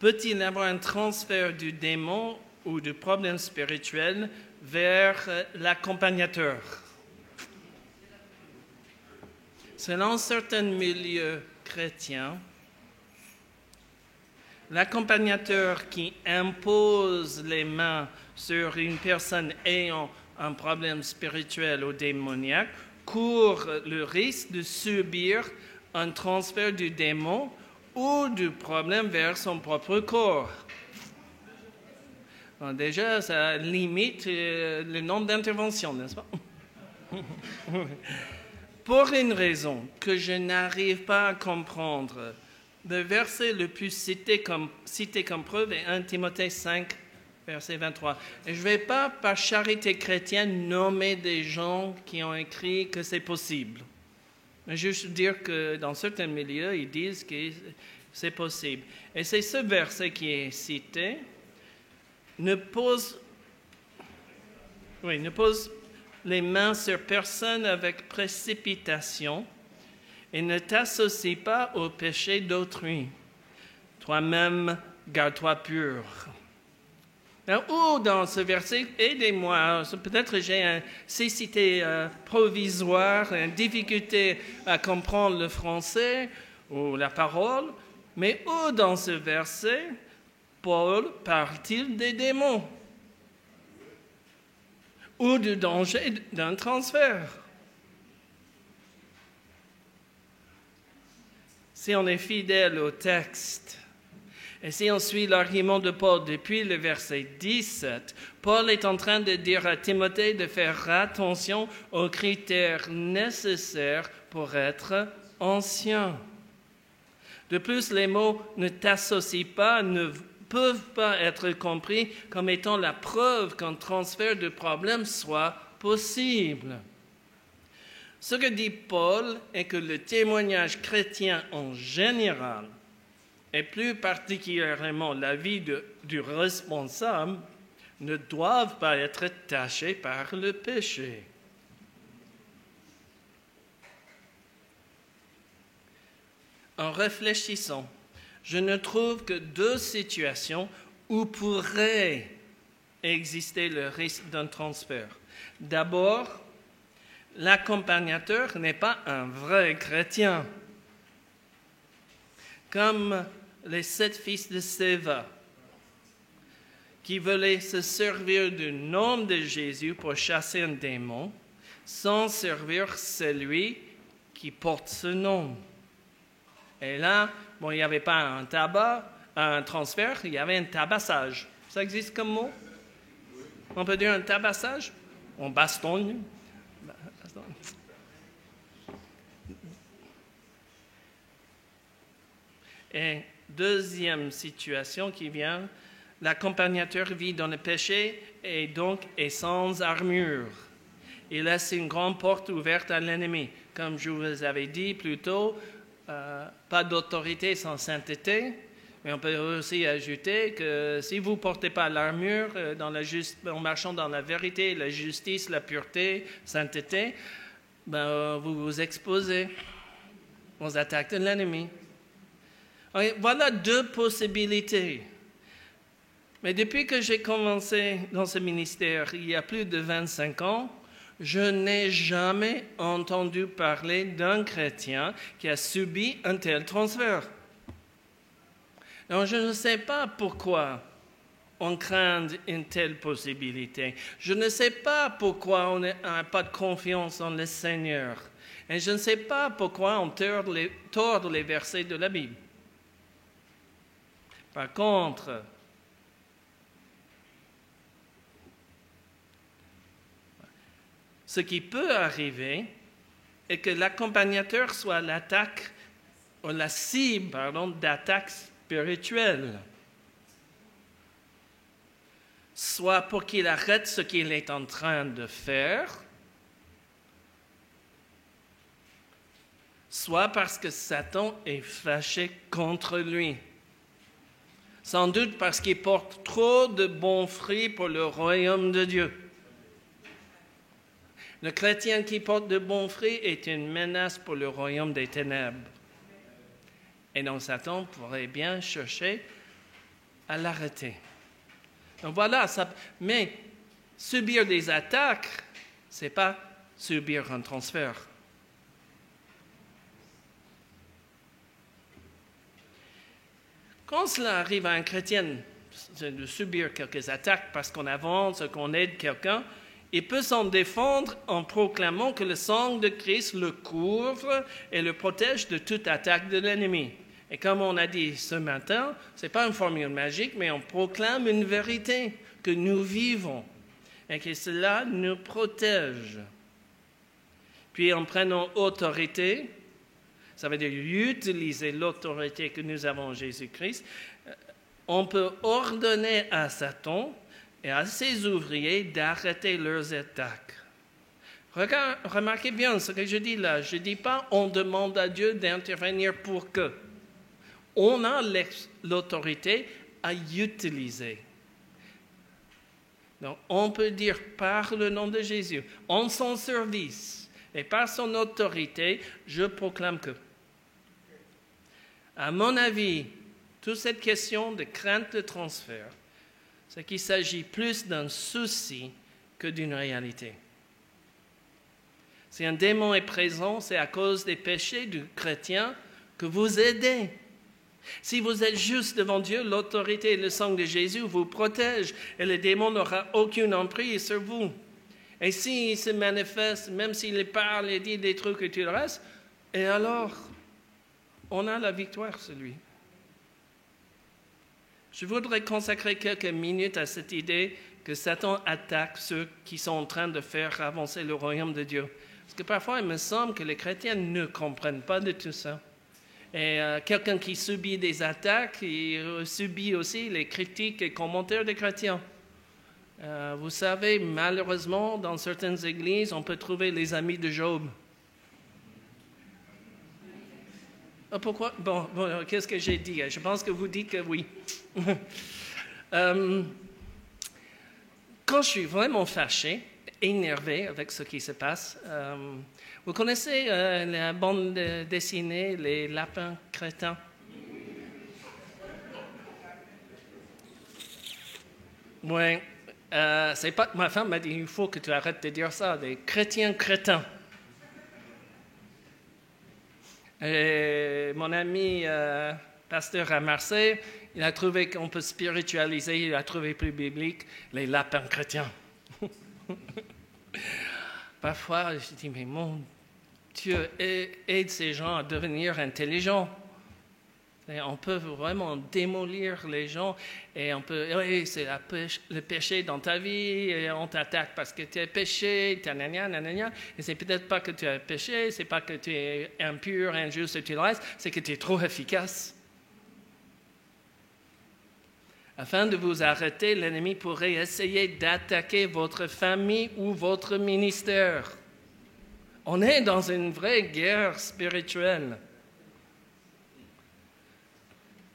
peut-il y avoir un transfert du démon ou du problème spirituel vers l'accompagnateur? Selon certains milieux chrétiens, l'accompagnateur qui impose les mains sur une personne ayant un problème spirituel ou démoniaque court le risque de subir un transfert du démon ou du problème vers son propre corps. Alors déjà, ça limite le nombre d'interventions, n'est-ce pas? Pour une raison que je n'arrive pas à comprendre, le verset le plus cité comme preuve est 1 Timothée 5, verset 23. Et je ne vais pas, par charité chrétienne, nommer des gens qui ont écrit que c'est possible. Mais juste dire que dans certains milieux, ils disent que c'est possible. Et c'est ce verset qui est cité, ne pose les mains sur personne avec précipitation et ne t'associe pas au péché d'autrui. Toi-même, garde-toi pur. Alors, où dans ce verset, aidez-moi, peut-être j'ai une cécité provisoire, une difficulté à comprendre le français ou la parole, mais où dans ce verset, Paul parle-t-il des démons ou du danger d'un transfert? Si on est fidèle au texte, et si on suit l'argument de Paul depuis le verset 17, Paul est en train de dire à Timothée de faire attention aux critères nécessaires pour être ancien. De plus, les mots « ne t'associe pas » ne peuvent pas être compris comme étant la preuve qu'un transfert de problème soit possible. Ce que dit Paul est que le témoignage chrétien en général, et plus particulièrement la vie du responsable, ne doivent pas être tachés par le péché. En réfléchissant, je ne trouve que deux situations où pourrait exister le risque d'un transfert. D'abord, l'accompagnateur n'est pas un vrai chrétien. Comme les 7 fils de Séva, qui voulaient se servir du nom de Jésus pour chasser un démon, sans servir celui qui porte ce nom. Et là, bon, il n'y avait pas un transfert, il y avait un tabassage. Ça existe comme mot? On peut dire un tabassage? On bastonne. Et deuxième situation qui vient, l'accompagnateur vit dans le péché et donc est sans armure. Il laisse une grande porte ouverte à l'ennemi. Comme je vous avais dit plus tôt, pas d'autorité sans sainteté, mais on peut aussi ajouter que si vous ne portez pas l'armure en marchant dans la vérité, la justice, la pureté, sainteté, vous vous exposez aux attaques de l'ennemi. Voilà deux possibilités. Mais depuis que j'ai commencé dans ce ministère, il y a plus de 25 ans, je n'ai jamais entendu parler d'un chrétien qui a subi un tel transfert. Donc, je ne sais pas pourquoi on craint une telle possibilité. Je ne sais pas pourquoi on n'a pas de confiance en le Seigneur. Et je ne sais pas pourquoi on tord les versets de la Bible. Par contre, ce qui peut arriver est que l'accompagnateur soit la cible d'attaques spirituelles, soit pour qu'il arrête ce qu'il est en train de faire, soit parce que Satan est fâché contre lui. Sans doute parce qu'il porte trop de bons fruits pour le royaume de Dieu. Le chrétien qui porte de bons fruits est une menace pour le royaume des ténèbres. Et donc Satan pourrait bien chercher à l'arrêter. Donc voilà, mais subir des attaques, ce n'est pas subir un transfert. Quand cela arrive à un chrétien de subir quelques attaques parce qu'on avance, qu'on aide quelqu'un, il peut s'en défendre en proclamant que le sang de Christ le couvre et le protège de toute attaque de l'ennemi. Et comme on a dit ce matin, ce n'est pas une formule magique, mais on proclame une vérité que nous vivons et que cela nous protège. Puis en prenant autorité, ça veut dire utiliser l'autorité que nous avons en Jésus-Christ, on peut ordonner à Satan et à ses ouvriers d'arrêter leurs attaques. Remarquez bien ce que je dis là. Je ne dis pas on demande à Dieu d'intervenir pour que. On a l'autorité à utiliser. Donc, on peut dire par le nom de Jésus, en son service et par son autorité, je proclame que. À mon avis, toute cette question de crainte de transfert, c'est qu'il s'agit plus d'un souci que d'une réalité. Si un démon est présent, c'est à cause des péchés du chrétien que vous aidez. Si vous êtes juste devant Dieu, l'autorité et le sang de Jésus vous protègent et le démon n'aura aucune emprise sur vous. Et s'il se manifeste, même s'il parle et dit des trucs et tout le reste, et alors, on a la victoire sur lui. Je voudrais consacrer quelques minutes à cette idée que Satan attaque ceux qui sont en train de faire avancer le royaume de Dieu. Parce que parfois, il me semble que les chrétiens ne comprennent pas de tout ça. Et quelqu'un qui subit des attaques, il subit aussi les critiques et commentaires des chrétiens. Vous savez, malheureusement, dans certaines églises, on peut trouver les amis de Job. Pourquoi? Bon, qu'est-ce que j'ai dit? Je pense que vous dites que oui. Quand je suis vraiment fâché, énervé avec ce qui se passe, vous connaissez la bande dessinée Les Lapins Crétins? Oui. C'est pas, ma femme m'a dit, il faut que tu arrêtes de dire ça, des chrétiens crétins. Et mon ami pasteur à Marseille, il a trouvé qu'on peut spiritualiser, il a trouvé plus biblique, les lapins chrétiens. Parfois, je dis, mais mon Dieu, aide ces gens à devenir intelligents. Et on peut vraiment démolir les gens et on peut, oui, c'est le péché dans ta vie et on t'attaque parce que tu as péché, nanana, et c'est peut-être pas que tu as péché, c'est pas que tu es impur, injuste et tout le reste, c'est que tu es trop efficace. Afin de vous arrêter, l'ennemi pourrait essayer d'attaquer votre famille ou votre ministère. On est dans une vraie guerre spirituelle.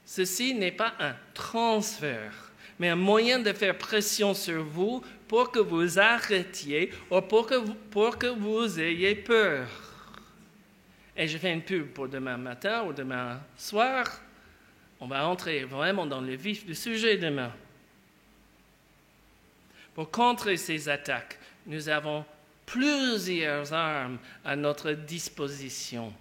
Ceci n'est pas un transfert, mais un moyen de faire pression sur vous pour que vous arrêtiez ou pour que vous ayez peur. Et je fais une pub pour demain matin ou demain soir. On va entrer vraiment dans le vif du sujet demain. Pour contrer ces attaques, nous avons plusieurs armes à notre disposition.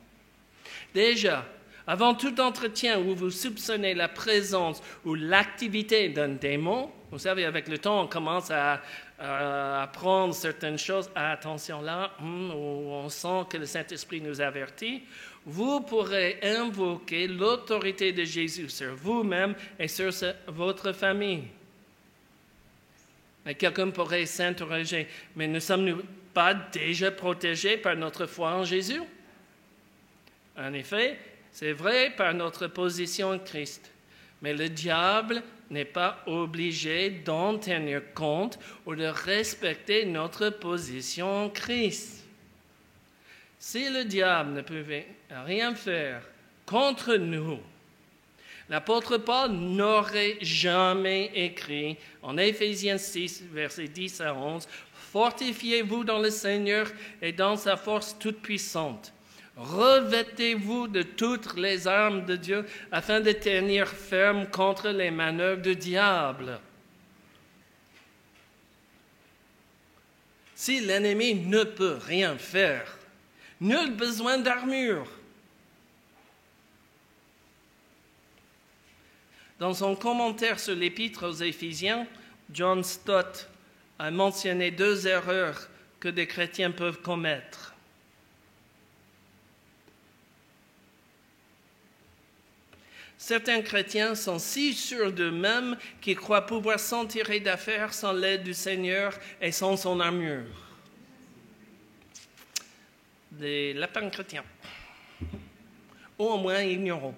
Déjà, avant tout entretien où vous soupçonnez la présence ou l'activité d'un démon, vous savez, avec le temps, on commence à apprendre certaines choses. Ah, attention là, où on sent que le Saint-Esprit nous avertit. Vous pourrez invoquer l'autorité de Jésus sur vous-même et sur votre famille. Et quelqu'un pourrait s'interroger, mais ne sommes-nous pas déjà protégés par notre foi en Jésus? En effet, c'est vrai par notre position en Christ, mais le diable n'est pas obligé d'en tenir compte ou de respecter notre position en Christ. Si le diable ne pouvait rien faire contre nous, l'apôtre Paul n'aurait jamais écrit en Éphésiens 6, versets 10 à 11, « Fortifiez-vous dans le Seigneur et dans sa force toute puissante. Revêtez-vous de toutes les armes de Dieu afin de tenir ferme contre les manœuvres du diable. Si l'ennemi ne peut rien faire, nul besoin d'armure. Dans son commentaire sur l'Épître aux Éphésiens, John Stott a mentionné 2 erreurs que des chrétiens peuvent commettre. Certains chrétiens sont si sûrs d'eux-mêmes qu'ils croient pouvoir s'en tirer d'affaire sans l'aide du Seigneur et sans son armure. Des lapins chrétiens, ou au moins ignorants.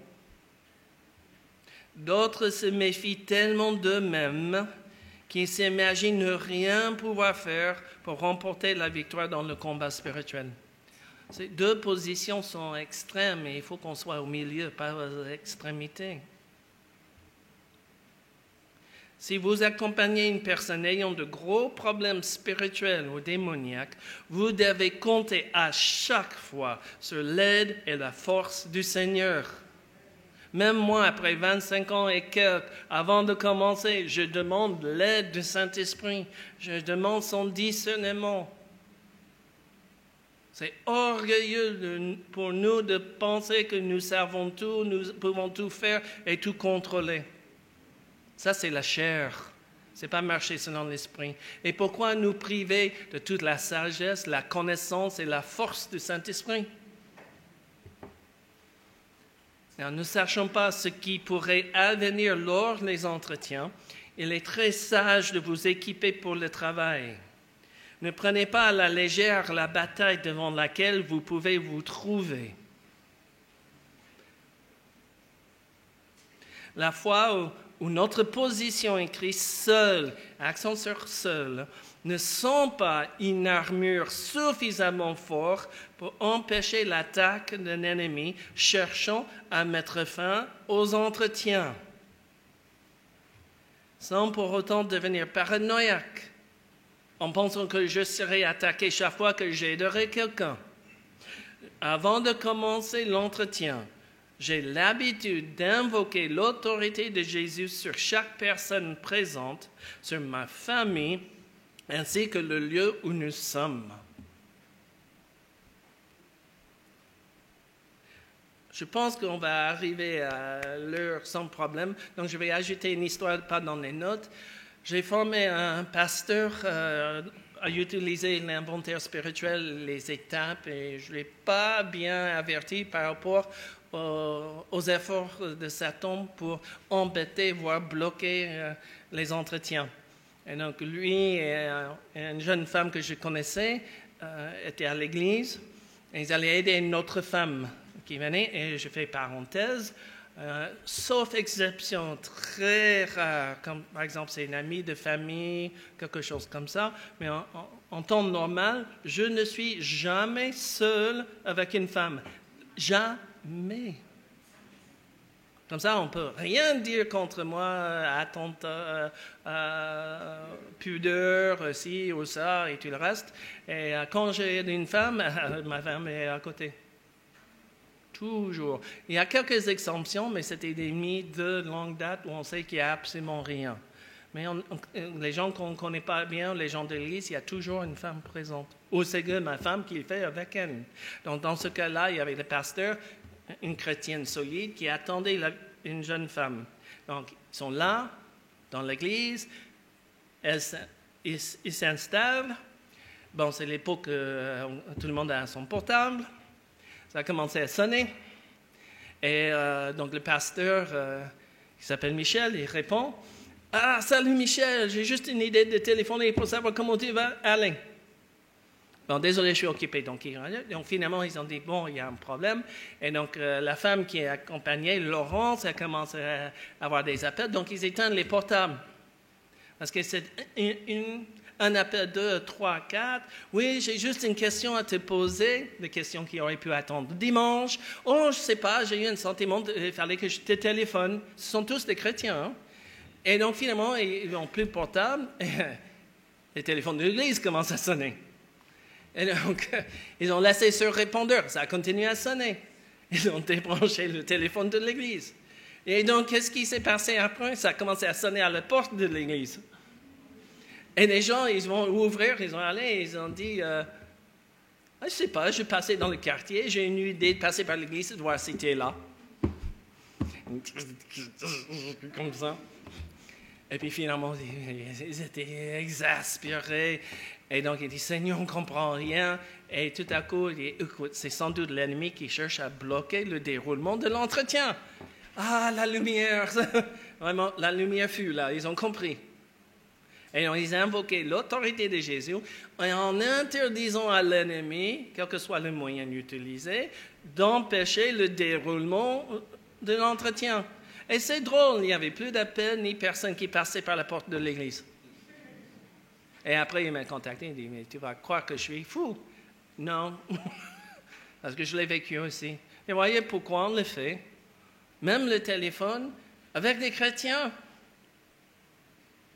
D'autres se méfient tellement d'eux-mêmes qu'ils s'imaginent ne rien pouvoir faire pour remporter la victoire dans le combat spirituel. Ces 2 positions sont extrêmes et il faut qu'on soit au milieu, pas aux extrémités. Si vous accompagnez une personne ayant de gros problèmes spirituels ou démoniaques, vous devez compter à chaque fois sur l'aide et la force du Seigneur. Même moi, après 25 ans et quelques, avant de commencer, je demande l'aide du Saint-Esprit. Je demande son discernement. C'est orgueilleux pour nous de penser que nous savons tout, nous pouvons tout faire et tout contrôler. Ça, c'est la chair. Ce n'est pas marcher selon l'esprit. Et pourquoi nous priver de toute la sagesse, la connaissance et la force du Saint-Esprit? Alors, ne sachant pas ce qui pourrait advenir lors des entretiens, il est très sage de vous équiper pour le travail. Ne prenez pas à la légère la bataille devant laquelle vous pouvez vous trouver. La fois où notre position est écrite seul, accent sur seul, ne sont pas une armure suffisamment forte pour empêcher l'attaque d'un ennemi cherchant à mettre fin aux entretiens, sans pour autant devenir paranoïaque, en pensant que je serai attaqué chaque fois que j'aiderai quelqu'un. Avant de commencer l'entretien, j'ai l'habitude d'invoquer l'autorité de Jésus sur chaque personne présente, sur ma famille, ainsi que le lieu où nous sommes. Je pense qu'on va arriver à l'heure sans problème, donc je vais ajouter une histoire, pas dans les notes. J'ai formé un pasteur à utiliser l'inventaire spirituel, les étapes, et je ne l'ai pas bien averti par rapport aux efforts de Satan pour embêter, voire bloquer les entretiens. Et donc lui et une jeune femme que je connaissais étaient à l'église, et ils allaient aider une autre femme qui venait, et je fais parenthèse, sauf exception très rare, comme par exemple c'est une amie de famille, quelque chose comme ça, mais en temps normal, je ne suis jamais seul avec une femme. Jamais. Comme ça, on ne peut rien dire contre moi, attentat, pudeur, ci ou ça, et tout le reste. Et quand j'ai une femme, ma femme est à côté. Toujours. Il y a quelques exemptions, mais c'était des ennemis de longue date où on sait qu'il n'y a absolument rien. Mais les gens qu'on ne connaît pas bien, les gens de l'Église, il y a toujours une femme présente. Ou c'est que ma femme qui le fait avec elle. Donc, dans ce cas-là, il y avait le pasteur, une chrétienne solide, qui attendait une jeune femme. Donc, ils sont là, dans l'église, ils s'installent. Bon, c'est l'époque où tout le monde a son portable. Ça a commencé à sonner. Et donc, le pasteur, qui s'appelle Michel, il répond, « Ah, salut Michel, j'ai juste une idée de téléphoner pour savoir comment tu vas, Alain. » Bon, désolé, je suis occupé. Donc, finalement, ils ont dit, bon, il y a un problème. Et donc, la femme qui accompagnait Laurence a commencé à avoir des appels. Donc, ils éteignent les portables. Parce que c'est un appel, 2, 3, 4. Oui, j'ai juste une question à te poser. Des questions qui auraient pu attendre dimanche. Oh, je ne sais pas, j'ai eu un sentiment qu'il fallait que je te téléphone. Ce sont tous des chrétiens. Hein? Et donc, finalement, ils n'ont plus de portable. Les téléphones de l'église commencent à sonner. Et donc, ils ont laissé ce répondeur, ça a continué à sonner. Ils ont débranché le téléphone de l'église. Et donc, qu'est-ce qui s'est passé après? Ça a commencé à sonner à la porte de l'église. Et les gens, ils vont ouvrir, ils ont allé, ils ont dit, je ne sais pas, je passais dans le quartier, j'ai une idée de passer par l'église, de voir si tu es là. Comme ça. Et puis finalement, ils étaient exaspérés. Et donc, il dit, Seigneur, on ne comprend rien. Et tout à coup, il dit, écoute, c'est sans doute l'ennemi qui cherche à bloquer le déroulement de l'entretien. Ah, la lumière! Vraiment, la lumière fut là, ils ont compris. Et donc, ils ont invoqué l'autorité de Jésus et en interdisant à l'ennemi, quel que soit le moyen utilisé, d'empêcher le déroulement de l'entretien. Et c'est drôle, il n'y avait plus d'appel ni personne qui passait par la porte de l'église. Et après, il m'a contacté, il dit, mais tu vas croire que je suis fou. Non, parce que je l'ai vécu aussi. Et voyez pourquoi on le fait. Même le téléphone, avec des chrétiens,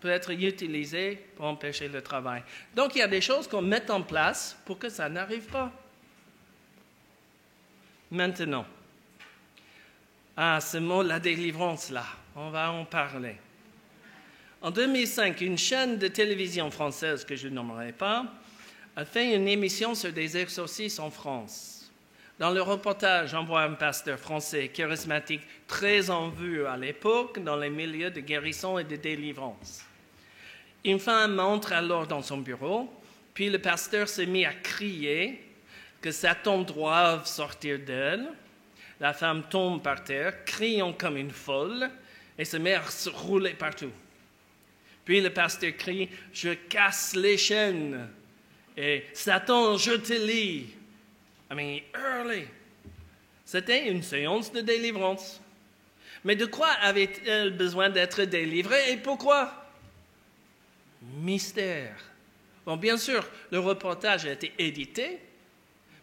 peut être utilisé pour empêcher le travail. Donc, il y a des choses qu'on met en place pour que ça n'arrive pas. Maintenant, ce mot, la délivrance, là, on va en parler. En 2005, une chaîne de télévision française, que je ne nommerai pas, a fait une émission sur des exorcismes en France. Dans le reportage, on voit un pasteur français charismatique très en vue à l'époque dans les milieux de guérison et de délivrance. Une femme entre alors dans son bureau, puis le pasteur s'est mis à crier que Satan doive sortir d'elle. La femme tombe par terre, criant comme une folle, et se met à se rouler partout. Puis le pasteur crie « Je casse les chaînes » et « Satan, je te lie ». Il hurlait. C'était une séance de délivrance. Mais de quoi avait-elle besoin d'être délivrée et pourquoi? Mystère. Bon, bien sûr, le reportage a été édité,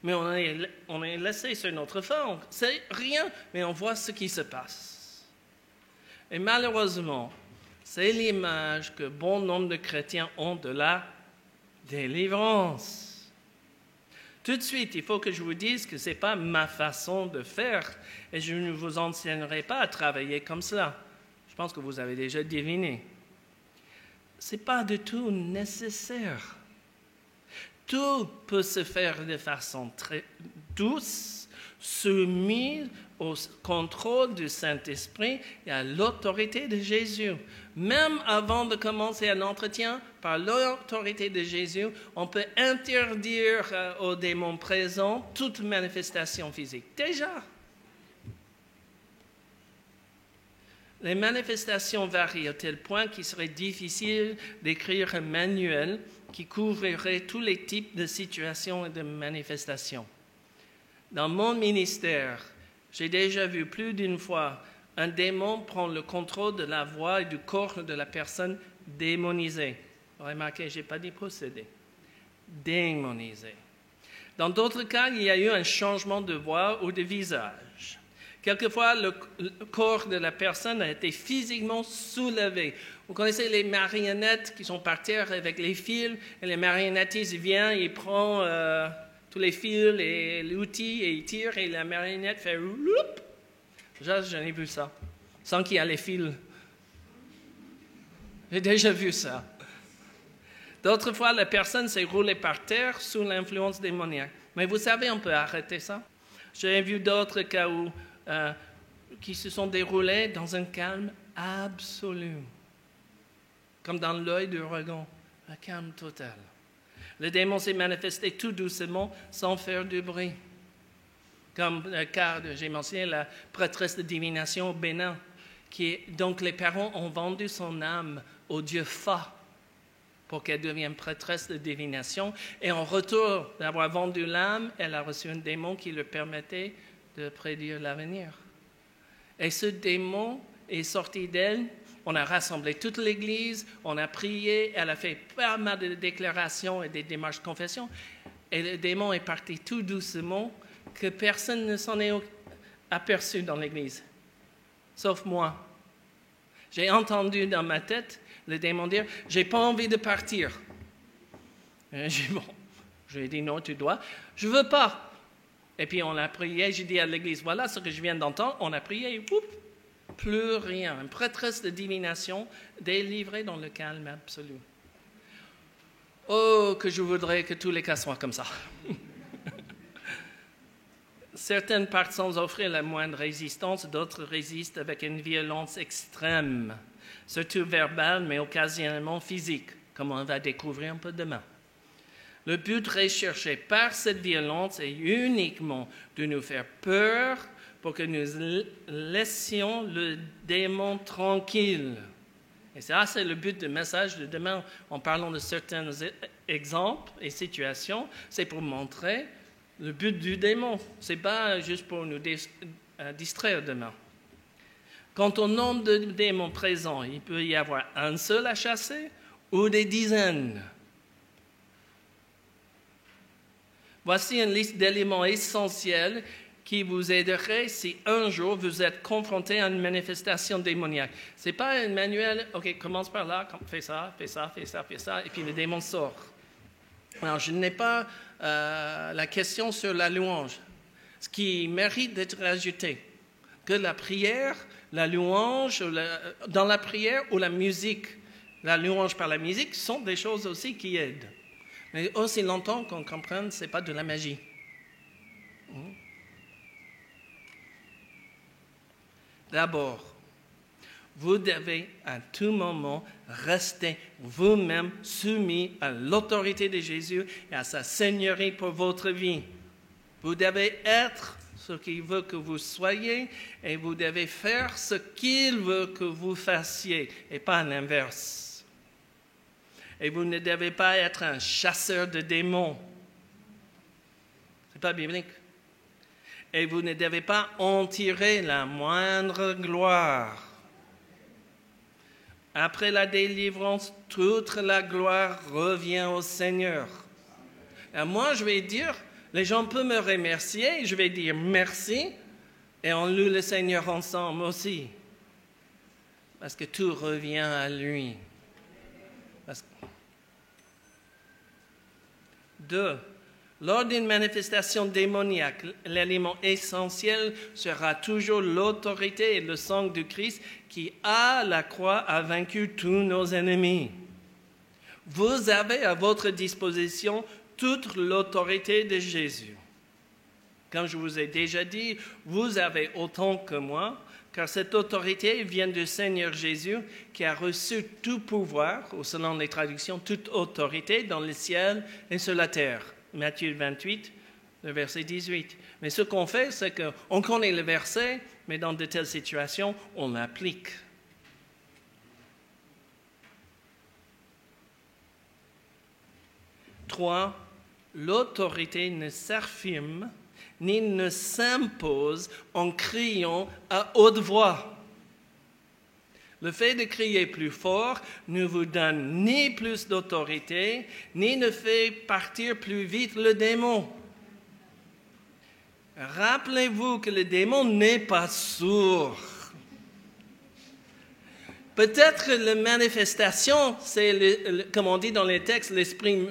mais on est laissé sur notre forme. C'est rien, mais on voit ce qui se passe. Et malheureusement, c'est l'image que bon nombre de chrétiens ont de la délivrance. Tout de suite, il faut que je vous dise que ce n'est pas ma façon de faire et je ne vous enseignerai pas à travailler comme cela. Je pense que vous avez déjà deviné. Ce n'est pas du tout nécessaire. Tout peut se faire de façon très douce, soumise au contrôle du Saint-Esprit et à l'autorité de Jésus. Même avant de commencer un entretien, par l'autorité de Jésus, on peut interdire aux démons présents toute manifestation physique. Déjà. Les manifestations varient à tel point qu'il serait difficile d'écrire un manuel qui couvrirait tous les types de situations et de manifestations. Dans mon ministère, j'ai déjà vu plus d'une fois un démon prendre le contrôle de la voix et du corps de la personne démonisée. Remarquez, je n'ai pas dit possédée. Démonisée. Dans d'autres cas, il y a eu un changement de voix ou de visage. Quelquefois, le corps de la personne a été physiquement soulevé. Vous connaissez les marionnettes qui sont par terre avec les fils, et les marionnettiste vient, il prend tous les fils et l'outil et il tire, et la marionnette fait loup. Déjà, j'en ai vu ça, sans qu'il y ait les fils. J'ai déjà vu ça. D'autres fois, la personne s'est roulée par terre sous l'influence démoniaque. Mais vous savez, on peut arrêter ça. J'ai vu d'autres cas qui se sont déroulés dans un calme absolu, comme dans l'œil du dragon, un calme total. Le démon s'est manifesté tout doucement, sans faire du bruit. Comme le cas, j'ai mentionné, la prêtresse de divination au Bénin, donc les parents ont vendu son âme au dieu Fa pour qu'elle devienne prêtresse de divination. Et en retour d'avoir vendu l'âme, elle a reçu un démon qui lui permettait de prédire l'avenir. Et ce démon est sorti d'elle. On a rassemblé toute l'Église, on a prié, elle a fait pas mal de déclarations et des démarches de confession. Et le démon est parti tout doucement, que personne ne s'en est aperçu dans l'Église, sauf moi. J'ai entendu dans ma tête le démon dire « J'ai pas envie de partir ». J'ai dit « Bon, Je lui ai dit, non, tu dois. Je ne veux pas. Et puis on a prié, j'ai dit à l'église, voilà ce que je viens d'entendre. On a prié, plus rien. Une prêtresse de divination délivrée dans le calme absolu. Oh, que je voudrais que tous les cas soient comme ça. Certaines partent sans offrir la moindre résistance, d'autres résistent avec une violence extrême, surtout verbale, mais occasionnellement physique, comme on va découvrir un peu demain. Le but recherché par cette violence est uniquement de nous faire peur pour que nous laissions le démon tranquille. Et ça, c'est le but du message de demain en parlant de certains exemples et situations. C'est pour montrer le but du démon. Ce n'est pas juste pour nous distraire demain. Quant au nombre de démons présents, il peut y avoir un seul à chasser ou des dizaines. Voici une liste d'éléments essentiels qui vous aiderait si un jour vous êtes confronté à une manifestation démoniaque. Ce n'est pas un manuel, OK, commence par là, fais ça, fais ça, fais ça, fais ça, et puis le démon sort. Alors, je n'ai pas la question sur la louange, ce qui mérite d'être ajouté, que la prière, la louange, dans la prière ou la musique, la louange par la musique sont des choses aussi qui aident. Mais aussi longtemps qu'on comprenne que ce n'est pas de la magie. D'abord, vous devez à tout moment rester vous-même soumis à l'autorité de Jésus et à sa seigneurie pour votre vie. Vous devez être ce qu'il veut que vous soyez et vous devez faire ce qu'il veut que vous fassiez et pas l'inverse. Et vous ne devez pas être un chasseur de démons. Ce n'est pas biblique. Et vous ne devez pas en tirer la moindre gloire. Après la délivrance, toute la gloire revient au Seigneur. Et moi, je vais dire, les gens peuvent me remercier, je vais dire merci, et on loue le Seigneur ensemble aussi. Parce que tout revient à lui. Deux, lors d'une manifestation démoniaque, l'élément essentiel sera toujours l'autorité et le sang du Christ qui, à la croix, a vaincu tous nos ennemis. Vous avez à votre disposition toute l'autorité de Jésus. Comme je vous ai déjà dit, vous avez autant que moi, car cette autorité vient du Seigneur Jésus qui a reçu tout pouvoir, ou selon les traductions, toute autorité dans le ciel et sur la terre. Matthieu 28, le verset 18. Mais ce qu'on fait, c'est qu'on connaît le verset, mais dans de telles situations, on l'applique. Trois, l'autorité ne s'affirme ni ne s'impose en criant à haute voix. Le fait de crier plus fort ne vous donne ni plus d'autorité, ni ne fait partir plus vite le démon. Rappelez-vous que le démon n'est pas sourd. Peut-être la manifestation, c'est, comme on dit dans les textes, l'esprit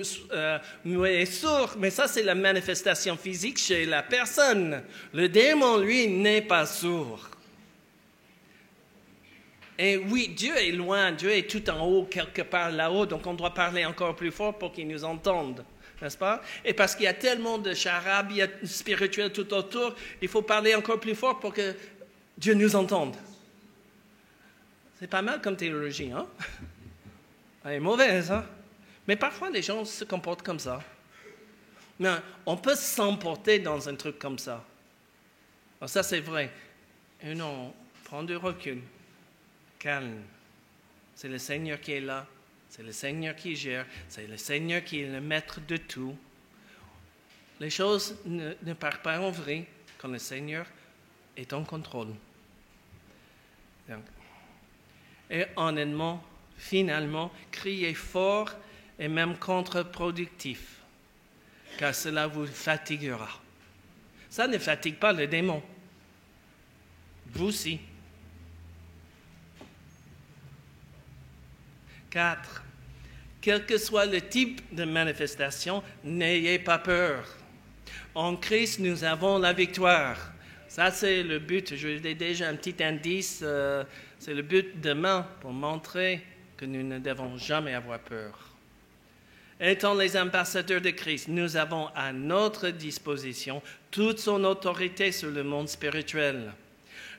muet et sourd, mais ça c'est la manifestation physique chez la personne. Le démon, lui, n'est pas sourd. Et oui, Dieu est loin, Dieu est tout en haut, quelque part là-haut, donc on doit parler encore plus fort pour qu'il nous entende, n'est-ce pas? Et parce qu'il y a tellement de charabia spirituels tout autour, il faut parler encore plus fort pour que Dieu nous entende. C'est pas mal comme théologie, hein? Elle est mauvaise, hein? Mais parfois, les gens se comportent comme ça. Mais on peut s'emporter dans un truc comme ça. Alors ça, c'est vrai. Et non, prends du recul. Calme. C'est le Seigneur qui est là. C'est le Seigneur qui gère. C'est le Seigneur qui est le maître de tout. Les choses ne partent pas en vrai quand le Seigneur est en contrôle. Donc, et honnêtement, finalement, crier fort est même contre-productif, car cela vous fatiguera. Ça ne fatigue pas le démon. Vous aussi. 4. Quel que soit le type de manifestation, n'ayez pas peur. En Christ, nous avons la victoire. Ça, c'est le but. Je vous ai déjà un petit indice. C'est le but demain pour montrer que nous ne devons jamais avoir peur. Étant les ambassadeurs de Christ, nous avons à notre disposition toute son autorité sur le monde spirituel.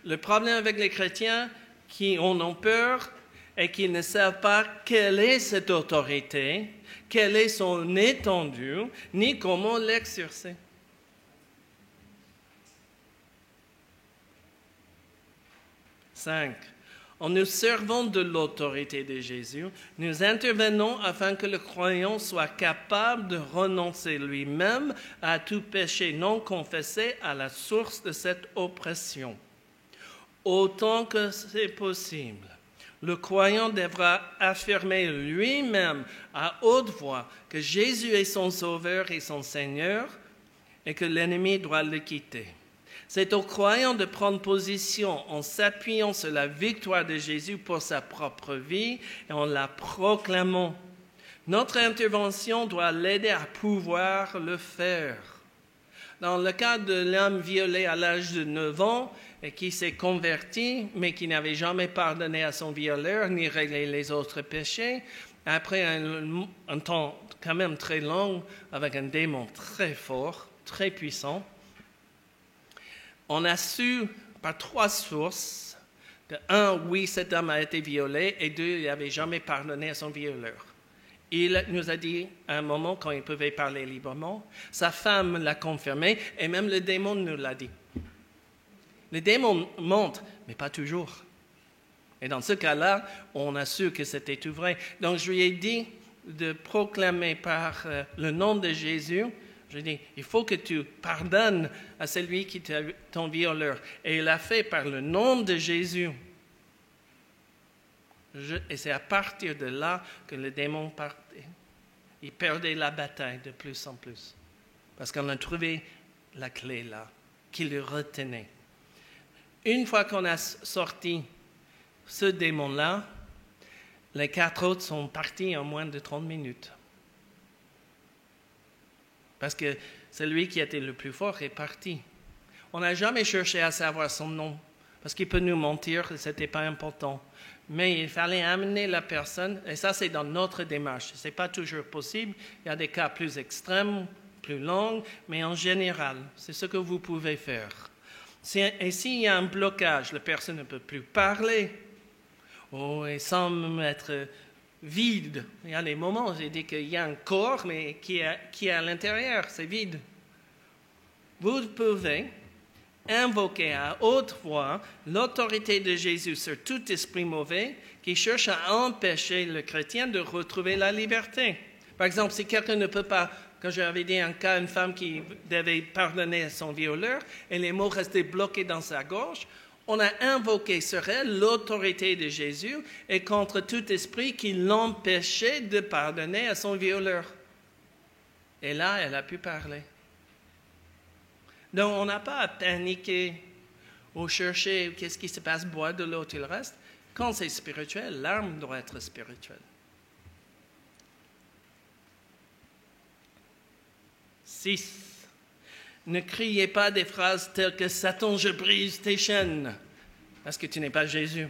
Le problème avec les chrétiens qui en ont peur est qu'ils ne savent pas quelle est cette autorité, quelle est son étendue, ni comment l'exercer. Cinq. En nous servant de l'autorité de Jésus, nous intervenons afin que le croyant soit capable de renoncer lui-même à tout péché non confessé à la source de cette oppression. Autant que c'est possible, le croyant devra affirmer lui-même à haute voix que Jésus est son Sauveur et son Seigneur et que l'ennemi doit le quitter. C'est au croyant de prendre position en s'appuyant sur la victoire de Jésus pour sa propre vie et en la proclamant. Notre intervention doit l'aider à pouvoir le faire. Dans le cas de l'homme violé à l'âge de 9 ans et qui s'est converti, mais qui n'avait jamais pardonné à son violeur ni réglé les autres péchés, après un temps quand même très long avec un démon très fort, très puissant, on a su par 3 sources que 1, oui, cet homme a été violé, et 2, il n'avait jamais pardonné à son violeur. Il nous a dit à un moment, quand il pouvait parler librement, sa femme l'a confirmé, et même le démon nous l'a dit. Le démon monte, mais pas toujours. Et dans ce cas-là, on a su que c'était tout vrai. Donc je lui ai dit de proclamer par le nom de Jésus. Je dis, il faut que tu pardonnes à celui qui est ton violeur. Et il l'a fait par le nom de Jésus. Et c'est à partir de là que le démon partait. Il perdait la bataille de plus en plus. Parce qu'on a trouvé la clé là, qui le retenait. Une fois qu'on a sorti ce démon-là, les 4 autres sont partis en moins de 30 minutes. Parce que celui qui était le plus fort est parti. On n'a jamais cherché à savoir son nom, parce qu'il peut nous mentir, ce n'était pas important. Mais il fallait amener la personne, et ça c'est dans notre démarche. Ce n'est pas toujours possible, il y a des cas plus extrêmes, plus longs, mais en général, c'est ce que vous pouvez faire. Et s'il y a un blocage, la personne ne peut plus parler, et semble être vide. Il y a des moments où j'ai dit qu'il y a un corps, mais qui est à l'intérieur, c'est vide. Vous pouvez invoquer à haute voix l'autorité de Jésus sur tout esprit mauvais qui cherche à empêcher le chrétien de retrouver la liberté. Par exemple, si quelqu'un ne peut pas, quand j'avais dit un cas, une femme qui devait pardonner à son violeur, et les mots restaient bloqués dans sa gorge, on a invoqué sur elle l'autorité de Jésus et contre tout esprit qui l'empêchait de pardonner à son violeur. Et là, elle a pu parler. Donc, on n'a pas à paniquer ou chercher qu'est-ce qui se passe, boire de l'eau, tout le reste. Quand c'est spirituel, l'arme doit être spirituelle. 6. Ne criez pas des phrases telles que « Satan, je brise tes chaînes » parce que tu n'es pas Jésus.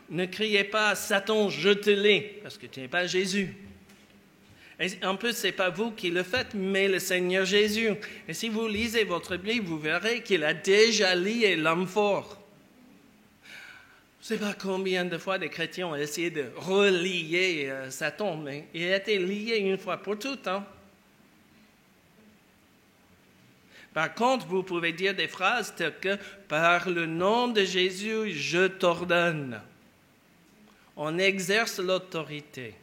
Ne criez pas « Satan, je te l'ai » parce que tu n'es pas Jésus. Et en plus, ce n'est pas vous qui le faites, mais le Seigneur Jésus. Et si vous lisez votre Bible, vous verrez qu'il a déjà lié l'homme fort. Je ne sais pas combien de fois des chrétiens ont essayé de relier Satan, mais il a été lié une fois pour toutes. Hein? Par contre, vous pouvez dire des phrases telles que « Par le nom de Jésus, je t'ordonne ». On exerce l'autorité.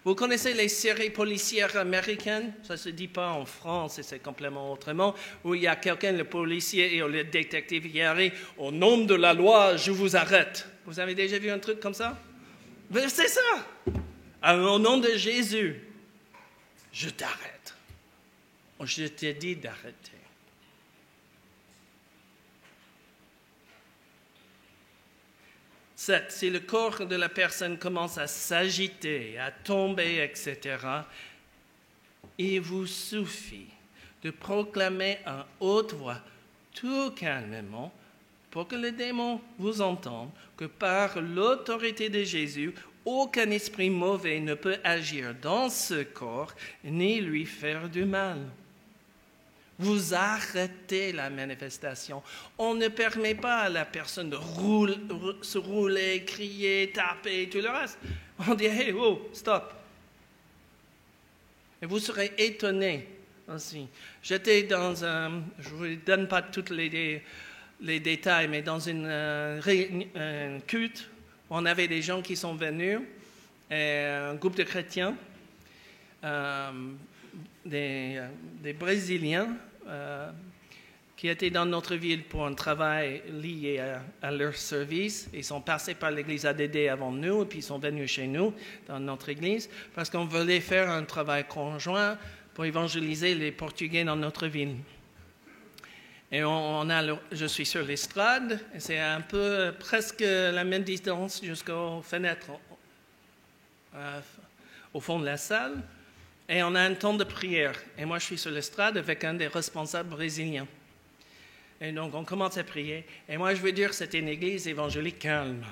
Vous connaissez les séries policières américaines? Ça ne se dit pas en France et c'est complètement autrement. Où il y a quelqu'un, le policier et le détective qui arrive « Au nom de la loi, je vous arrête ». Vous avez déjà vu un truc comme ça? C'est ça. Au nom de Jésus, je t'arrête. Je t'ai dit d'arrêter. 7. Si le corps de la personne commence à s'agiter, à tomber, etc., il vous suffit de proclamer à haute voix, tout calmement, pour que le démon vous entende, que par l'autorité de Jésus, aucun esprit mauvais ne peut agir dans ce corps ni lui faire du mal. Vous arrêtez la manifestation. On ne permet pas à la personne de se rouler, crier, taper, tout le reste. On dit, hey, oh, stop. Et vous serez étonnés aussi. J'étais dans un, je ne vous donne pas tous les détails, mais dans un culte, on avait des gens qui sont venus, un groupe de chrétiens, des Brésiliens, qui étaient dans notre ville pour un travail lié à leur service. Ils sont passés par l'église ADD avant nous, et puis ils sont venus chez nous, dans notre église, parce qu'on voulait faire un travail conjoint pour évangéliser les Portugais dans notre ville. Et je suis sur l'estrade, et c'est un peu presque la même distance jusqu'aux fenêtres au fond de la salle. Et on a un temps de prière. Et moi, je suis sur l'estrade avec un des responsables brésiliens. Et donc, on commence à prier. Et moi, je veux dire, c'était une église évangélique calme.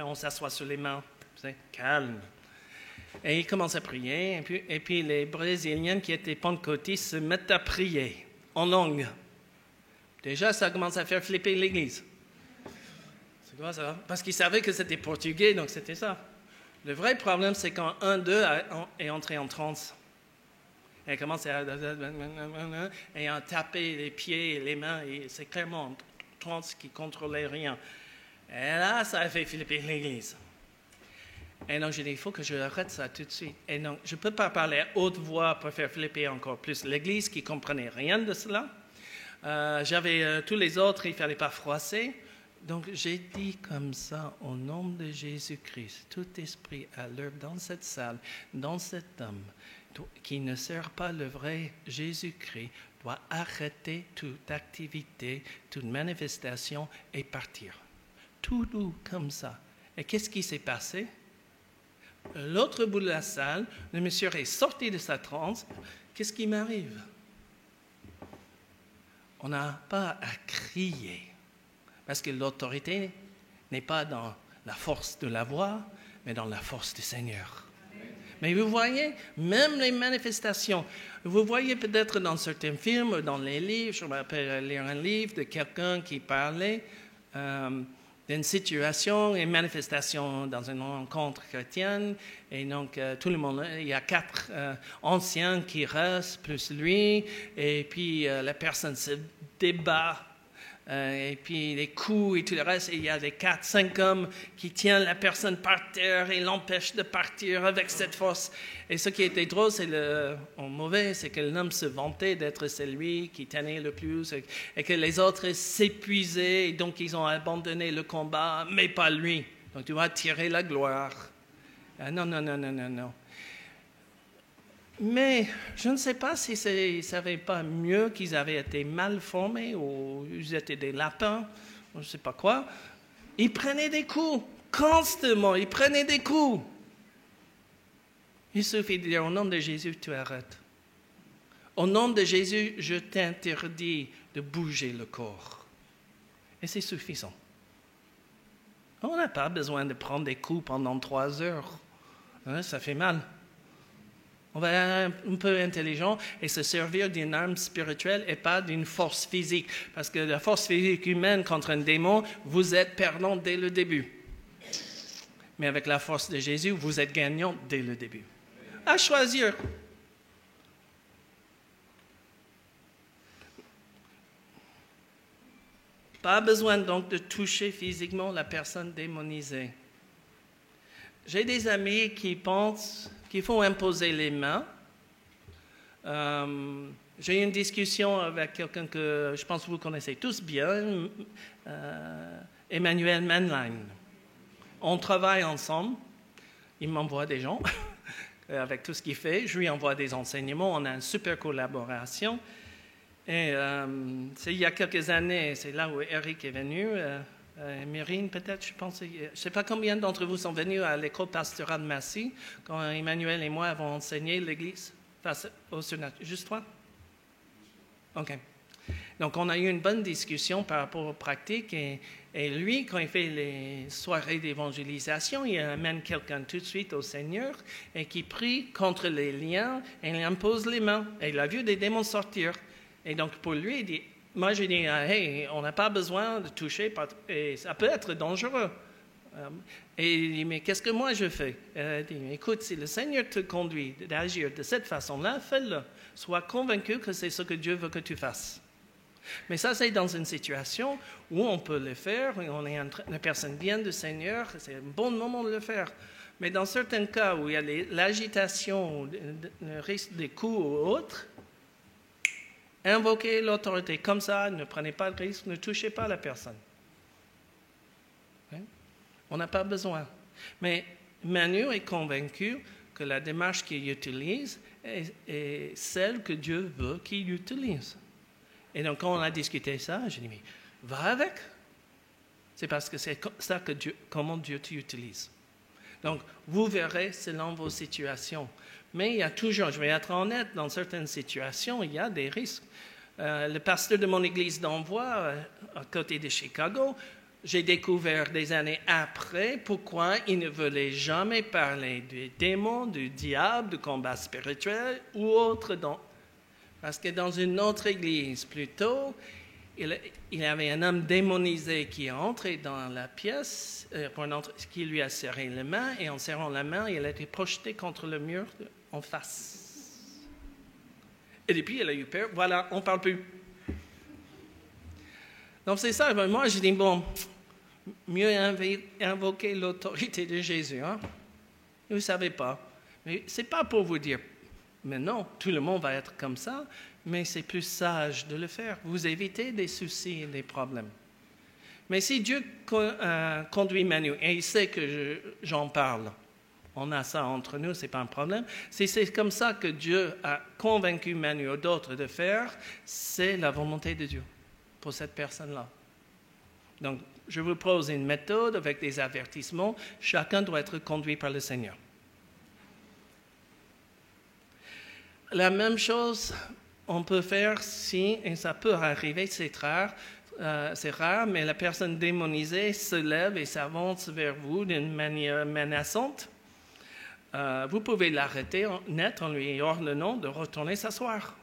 On s'assoit sur les mains. C'est calme. Et ils commencent à prier. Et puis les Brésiliens qui étaient pentecôtistes se mettent à prier en langue. Déjà, ça commence à faire flipper l'église. C'est quoi ça? Parce qu'ils savaient que c'était portugais, donc c'était ça. Le vrai problème, c'est quand un d'eux est entré en transe. Et commence à taper les pieds et les mains. Et c'est clairement un transe qui ne contrôlait rien. Et là, ça a fait flipper l'église. Et donc, j'ai dit, il faut que je arrête ça tout de suite. Et donc, je ne peux pas parler à haute voix pour faire flipper encore plus l'église qui ne comprenait rien de cela. J'avais tous les autres, il ne fallait pas froisser. Donc, j'ai dit comme ça, au nom de Jésus-Christ, tout esprit à l'œuvre dans cette salle, dans cet homme, qui ne sert pas le vrai Jésus-Christ, doit arrêter toute activité, toute manifestation et partir. Tout doux comme ça. Et qu'est-ce qui s'est passé? L'autre bout de la salle, le monsieur est sorti de sa transe. Qu'est-ce qui m'arrive? On n'a pas à crier. Parce que l'autorité n'est pas dans la force de la voix, mais dans la force du Seigneur. Mais vous voyez, même les manifestations, vous voyez peut-être dans certains films, dans les livres, je me rappelle lire un livre de quelqu'un qui parlait d'une situation, une manifestation dans une rencontre chrétienne, et donc tout le monde, il y a 4 anciens qui restent, plus lui, et puis la personne se débat. Et puis les coups et tout le reste, et il y a les 4-5 hommes qui tiennent la personne par terre et l'empêchent de partir avec cette force. Et ce qui était drôle, mauvais, c'est que l'homme se vantait d'être celui qui tenait le plus et que les autres s'épuisaient et donc ils ont abandonné le combat, mais pas lui. Donc tu vas tirer la gloire. Non. Mais je ne sais pas si ça n'avait pas mieux qu'ils avaient été mal formés ou ils étaient des lapins, je ne sais pas quoi. Ils prenaient des coups, constamment, ils prenaient des coups. Il suffit de dire au nom de Jésus, tu arrêtes. Au nom de Jésus, je t'interdis de bouger le corps. Et c'est suffisant. On n'a pas besoin de prendre des coups pendant 3 heures. Ça fait mal. On va être un peu intelligent et se servir d'une arme spirituelle et pas d'une force physique. Parce que la force physique humaine contre un démon, vous êtes perdant dès le début. Mais avec la force de Jésus, vous êtes gagnant dès le début. À choisir. Pas besoin donc de toucher physiquement la personne démonisée. J'ai des amis qui pensent qu'il faut imposer les mains. J'ai eu une discussion avec quelqu'un que je pense que vous connaissez tous bien, Emmanuel Manline. On travaille ensemble. Il m'envoie des gens avec tout ce qu'il fait. Je lui envoie des enseignements. On a une super collaboration. Et c'est il y a quelques années, c'est là où Eric est venu Mérine, peut-être, je pense. Je ne sais pas combien d'entre vous sont venus à l'école pastorale de Massy quand Emmanuel et moi avons enseigné l'Église face au Sénat. Juste toi? OK. Donc, on a eu une bonne discussion par rapport aux pratiques et lui, quand il fait les soirées d'évangélisation, il amène quelqu'un tout de suite au Seigneur et qui prie contre les liens et il impose les mains. Et il a vu des démons sortir. Et donc, pour lui, il dit, moi, je dis, hey, on n'a pas besoin de toucher, et ça peut être dangereux. Et il dit, mais qu'est-ce que moi je fais? Il dit, écoute, si le Seigneur te conduit d'agir de cette façon-là, fais-le. Sois convaincu que c'est ce que Dieu veut que tu fasses. Mais ça, c'est dans une situation où on peut le faire, la personne vient du Seigneur, c'est un bon moment de le faire. Mais dans certains cas où il y a l'agitation, le risque des coups ou autre, invoquez l'autorité comme ça, ne prenez pas de risque, ne touchez pas la personne. On n'a pas besoin. Mais Manu est convaincu que la démarche qu'il utilise est celle que Dieu veut qu'il utilise. Et donc, quand on a discuté ça, j'ai dit, mais va avec. C'est parce que c'est ça que comment Dieu t'utilise. Donc, vous verrez selon vos situations. Mais il y a toujours, je vais être honnête, dans certaines situations, il y a des risques. Le pasteur de mon église d'envoi, à côté de Chicago, j'ai découvert des années après pourquoi il ne voulait jamais parler des démons, du diable, du combat spirituel ou autre. Parce que dans une autre église, plus tôt, il y avait un homme démonisé qui est entré dans la pièce, qui lui a serré la main, et en serrant la main, il a été projeté contre le mur en face. Et depuis, il a eu peur. Voilà, on ne parle plus. Donc c'est ça. Moi, je dis, bon, mieux invoquer l'autorité de Jésus. Hein? Vous ne savez pas. Mais ce n'est pas pour vous dire, mais non, tout le monde va être comme ça, mais c'est plus sage de le faire. Vous évitez des soucis et des problèmes. Mais si Dieu conduit Manu, et il sait que j'en parle, on a ça entre nous, ce n'est pas un problème. Si c'est comme ça que Dieu a convaincu Manu ou d'autres de faire, c'est la volonté de Dieu pour cette personne-là. Donc, je vous propose une méthode avec des avertissements. Chacun doit être conduit par le Seigneur. La même chose, on peut faire si, et ça peut arriver, c'est rare, mais la personne démonisée se lève et s'avance vers vous d'une manière menaçante. Vous pouvez l'arrêter net en lui ordonnant de retourner s'asseoir.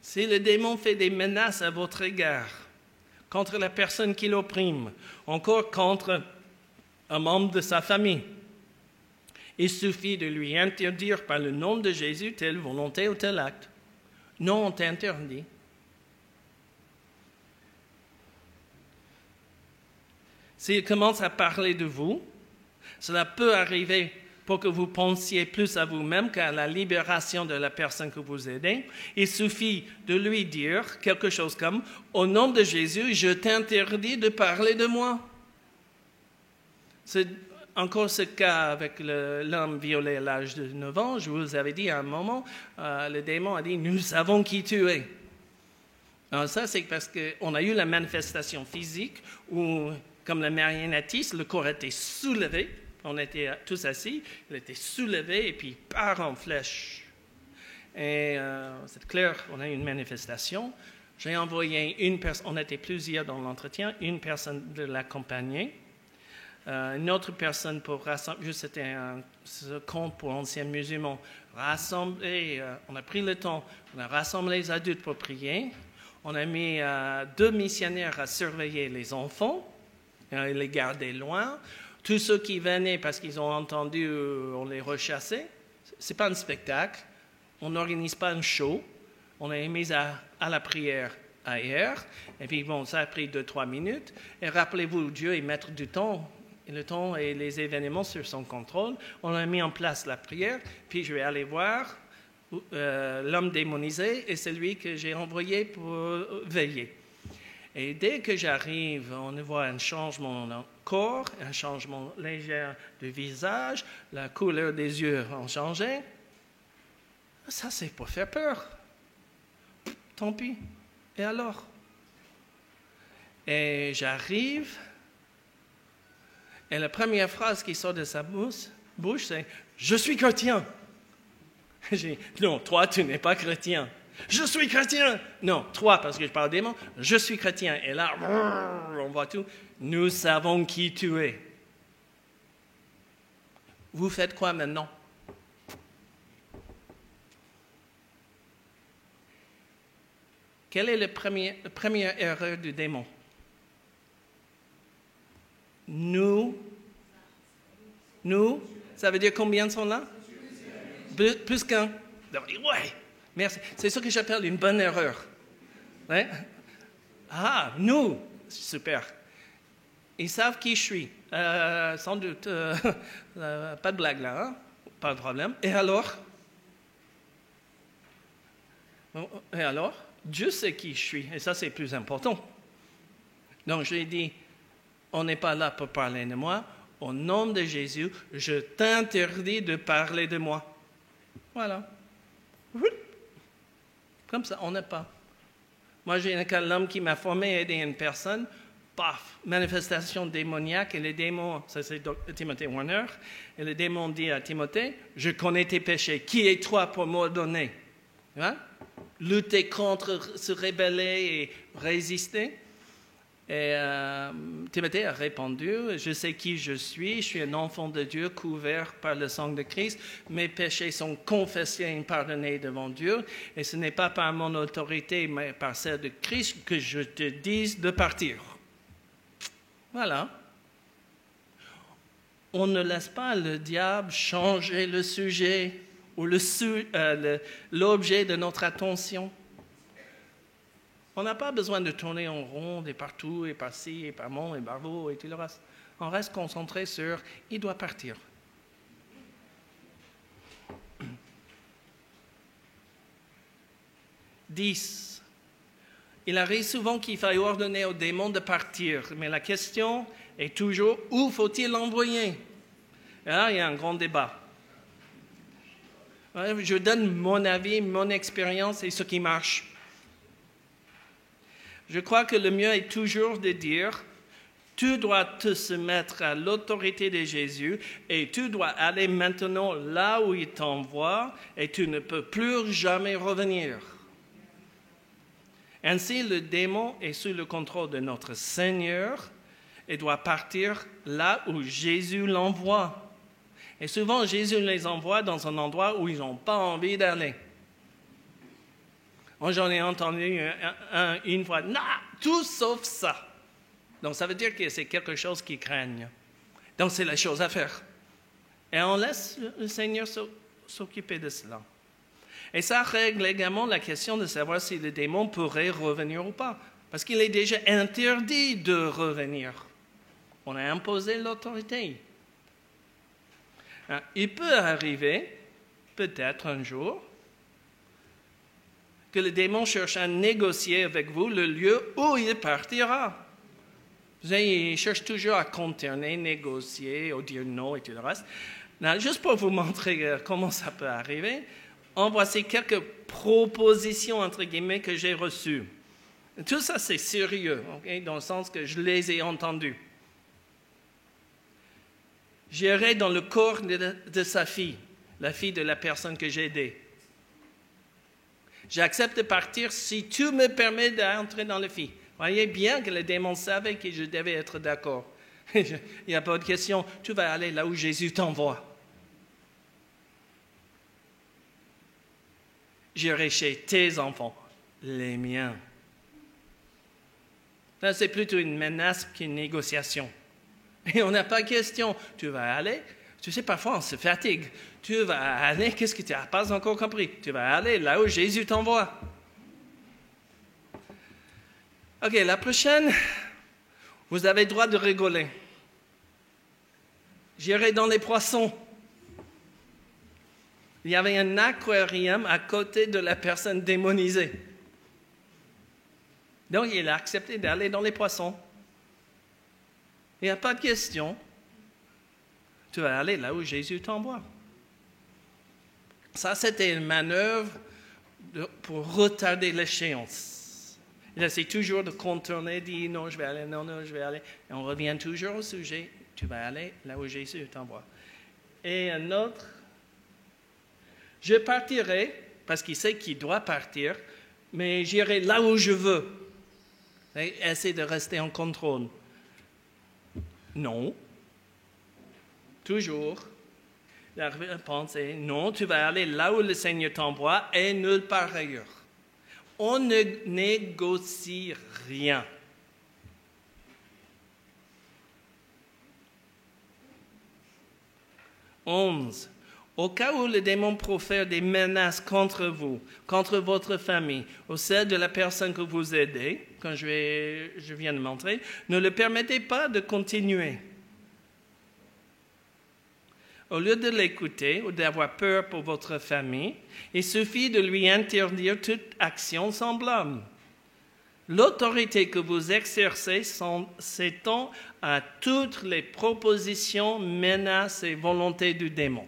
Si le démon fait des menaces à votre égard, contre la personne qui l'opprime, encore contre un membre de sa famille, il suffit de lui interdire par le nom de Jésus telle volonté ou tel acte. Non, on t'interdit. S'il commence à parler de vous, cela peut arriver pour que vous pensiez plus à vous-même qu'à la libération de la personne que vous aidez. Il suffit de lui dire quelque chose comme « Au nom de Jésus, je t'interdis de parler de moi ». C'est encore ce cas avec l'homme violé à l'âge de 9 ans. Je vous avais dit à un moment, le démon a dit « Nous savons qui tu es ». Alors ça, c'est parce qu'on a eu la manifestation physique où, comme le marionnettiste, le corps était soulevé. On était tous assis, il était soulevé et puis il part en flèche. Et c'est clair, on a eu une manifestation. J'ai envoyé une personne, on était plusieurs dans l'entretien, une personne de l'accompagner, une autre personne pour rassembler, c'était un compte pour anciens musulmans, rassembler, on a pris le temps, on a rassemblé les adultes pour prier, on a mis 2 missionnaires à surveiller les enfants, et les garder loin. Tous ceux qui venaient parce qu'ils ont entendu, on les rechassait. Ce n'est pas un spectacle. On n'organise pas un show. On est mis à la prière ailleurs. Et puis, bon, ça a pris 2-3 minutes. Et rappelez-vous, Dieu est maître du temps. Et le temps et les événements sur son contrôle. On a mis en place la prière. Puis, je vais aller voir l'homme démonisé et celui que j'ai envoyé pour veiller. Et dès que j'arrive, on voit un changement dans le corps, un changement léger du visage, la couleur des yeux a changé. Ça, c'est pour faire peur. Tant pis. Et alors? Et j'arrive, et la première phrase qui sort de sa bouche, c'est « Je suis chrétien ». J'ai dit « Non, toi, tu n'es pas chrétien. »« Je suis chrétien !»« Non, toi, parce que je parle démon, je suis chrétien. » Et là, on voit tout. Nous savons qui tu es. Vous faites quoi maintenant? Quelle est la première erreur du démon? Nous, ça veut dire combien sont là? Plus qu'un. Ouais, merci. C'est ce que j'appelle une bonne erreur. Ouais? Ah, nous, super. Ils savent qui je suis. Sans doute, pas de blague là, hein? Pas de problème. Et alors? Dieu sait qui je suis, et ça c'est plus important. Donc je lui ai dit, on n'est pas là pour parler de moi. Au nom de Jésus, je t'interdis de parler de moi. Voilà. Comme ça, on n'est pas. Moi, j'ai un cas l'homme qui m'a formé à aider une personne. Paf, manifestation démoniaque. Et le démon, ça c'est Timothée Warner, et le démon dit à Timothée, je connais tes péchés. Qui es-toi pour m'ordonner? Hein? Lutter contre, se rebeller et résister. Et Timothée a répondu, je sais qui je suis un enfant de Dieu couvert par le sang de Christ, mes péchés sont confessés et pardonnés devant Dieu, et ce n'est pas par mon autorité, mais par celle de Christ que je te dise de partir. Voilà. On ne laisse pas le diable changer le sujet ou l'objet de notre attention. On n'a pas besoin de tourner en rond et partout, et par-ci, et par-mon, et par-vous, et tout le reste. On reste concentré sur « il doit partir ». 10. Il arrive souvent qu'il faille ordonner au démon de partir, mais la question est toujours « où faut-il l'envoyer » Là, il y a un grand débat. Je donne mon avis, mon expérience et ce qui marche. Je crois que le mieux est toujours de dire, tu dois te soumettre à l'autorité de Jésus et tu dois aller maintenant là où il t'envoie et tu ne peux plus jamais revenir. Ainsi, le démon est sous le contrôle de notre Seigneur et doit partir là où Jésus l'envoie. Et souvent, Jésus les envoie dans un endroit où ils n'ont pas envie d'aller. Moi, j'en ai entendu une fois, non, tout sauf ça. Donc, ça veut dire que c'est quelque chose qu'ils craignent. Donc, c'est la chose à faire. Et on laisse le Seigneur s'occuper de cela. Et ça règle également la question de savoir si le démon pourrait revenir ou pas. Parce qu'il est déjà interdit de revenir. On a imposé l'autorité. Il peut arriver, peut-être un jour, que le démon cherche à négocier avec vous le lieu où il partira. Vous savez, il cherche toujours à contourner, négocier, ou dire non et tout le reste. Là, juste pour vous montrer comment ça peut arriver, en voici quelques propositions, entre guillemets, que j'ai reçues. Tout ça, c'est sérieux, okay, dans le sens que je les ai entendues. J'irai dans le corps de sa fille, la fille de la personne que j'ai aidée. J'accepte de partir si tu me permets d'entrer dans la fille. Voyez bien que le démon savait que je devais être d'accord. Il n'y a pas de question. Tu vas aller là où Jésus t'envoie. J'irai chez tes enfants, les miens. Là, c'est plutôt une menace qu'une négociation. Et on n'a pas question. Tu vas aller. Tu sais, parfois, on se fatigue. Tu vas aller, qu'est-ce que tu n'as pas encore compris? Tu vas aller là où Jésus t'envoie. OK, la prochaine, vous avez le droit de rigoler. J'irai dans les poissons. Il y avait un aquarium à côté de la personne démonisée. Donc, il a accepté d'aller dans les poissons. Il n'y a pas de question. Tu vas aller là où Jésus t'envoie. Ça, c'était une manœuvre pour retarder l'échéance. Il essaie toujours de contourner, dit non, je vais aller, non, non, je vais aller. Et on revient toujours au sujet, tu vas aller là où Jésus t'envoie. Et un autre, je partirai, parce qu'il sait qu'il doit partir, mais j'irai là où je veux. Et essaie de rester en contrôle. Non. Toujours. La réponse est non, tu vas aller là où le Seigneur t'envoie et nulle part ailleurs. On ne négocie rien. Onze. Au cas où le démon profère des menaces contre vous, contre votre famille, ou celle de la personne que vous aidez, comme je viens de montrer, ne le permettez pas de continuer. Au lieu de l'écouter ou d'avoir peur pour votre famille, il suffit de lui interdire toute action semblable. L'autorité que vous exercez s'étend à toutes les propositions, menaces et volontés du démon.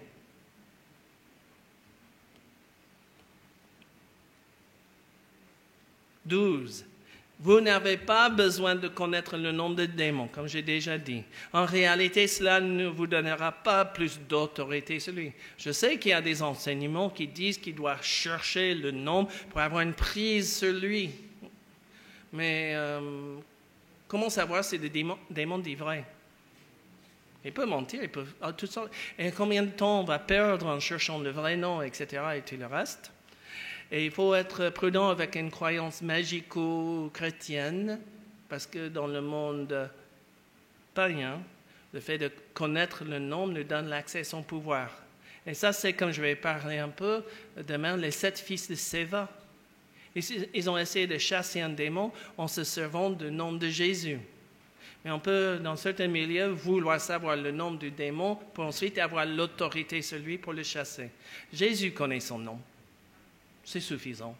« 12. Vous n'avez pas besoin de connaître le nom des démons, comme j'ai déjà dit. En réalité, cela ne vous donnera pas plus d'autorité sur lui. Je sais qu'il y a des enseignements qui disent qu'il doit chercher le nom pour avoir une prise sur lui. Mais comment savoir si le démon dit vrai? Il peut mentir, il peut toutes sortes. Et combien de temps on va perdre en cherchant le vrai nom, etc. et tout le reste? Et il faut être prudent avec une croyance magico-chrétienne, parce que dans le monde païen, le fait de connaître le nom nous donne l'accès à son pouvoir. Et ça, c'est comme je vais parler un peu demain, les 7 fils de Séva. Ils ont essayé de chasser un démon en se servant du nom de Jésus. Mais on peut, dans certains milieux, vouloir savoir le nom du démon pour ensuite avoir l'autorité sur lui pour le chasser. Jésus connaît son nom. C'est suffisant.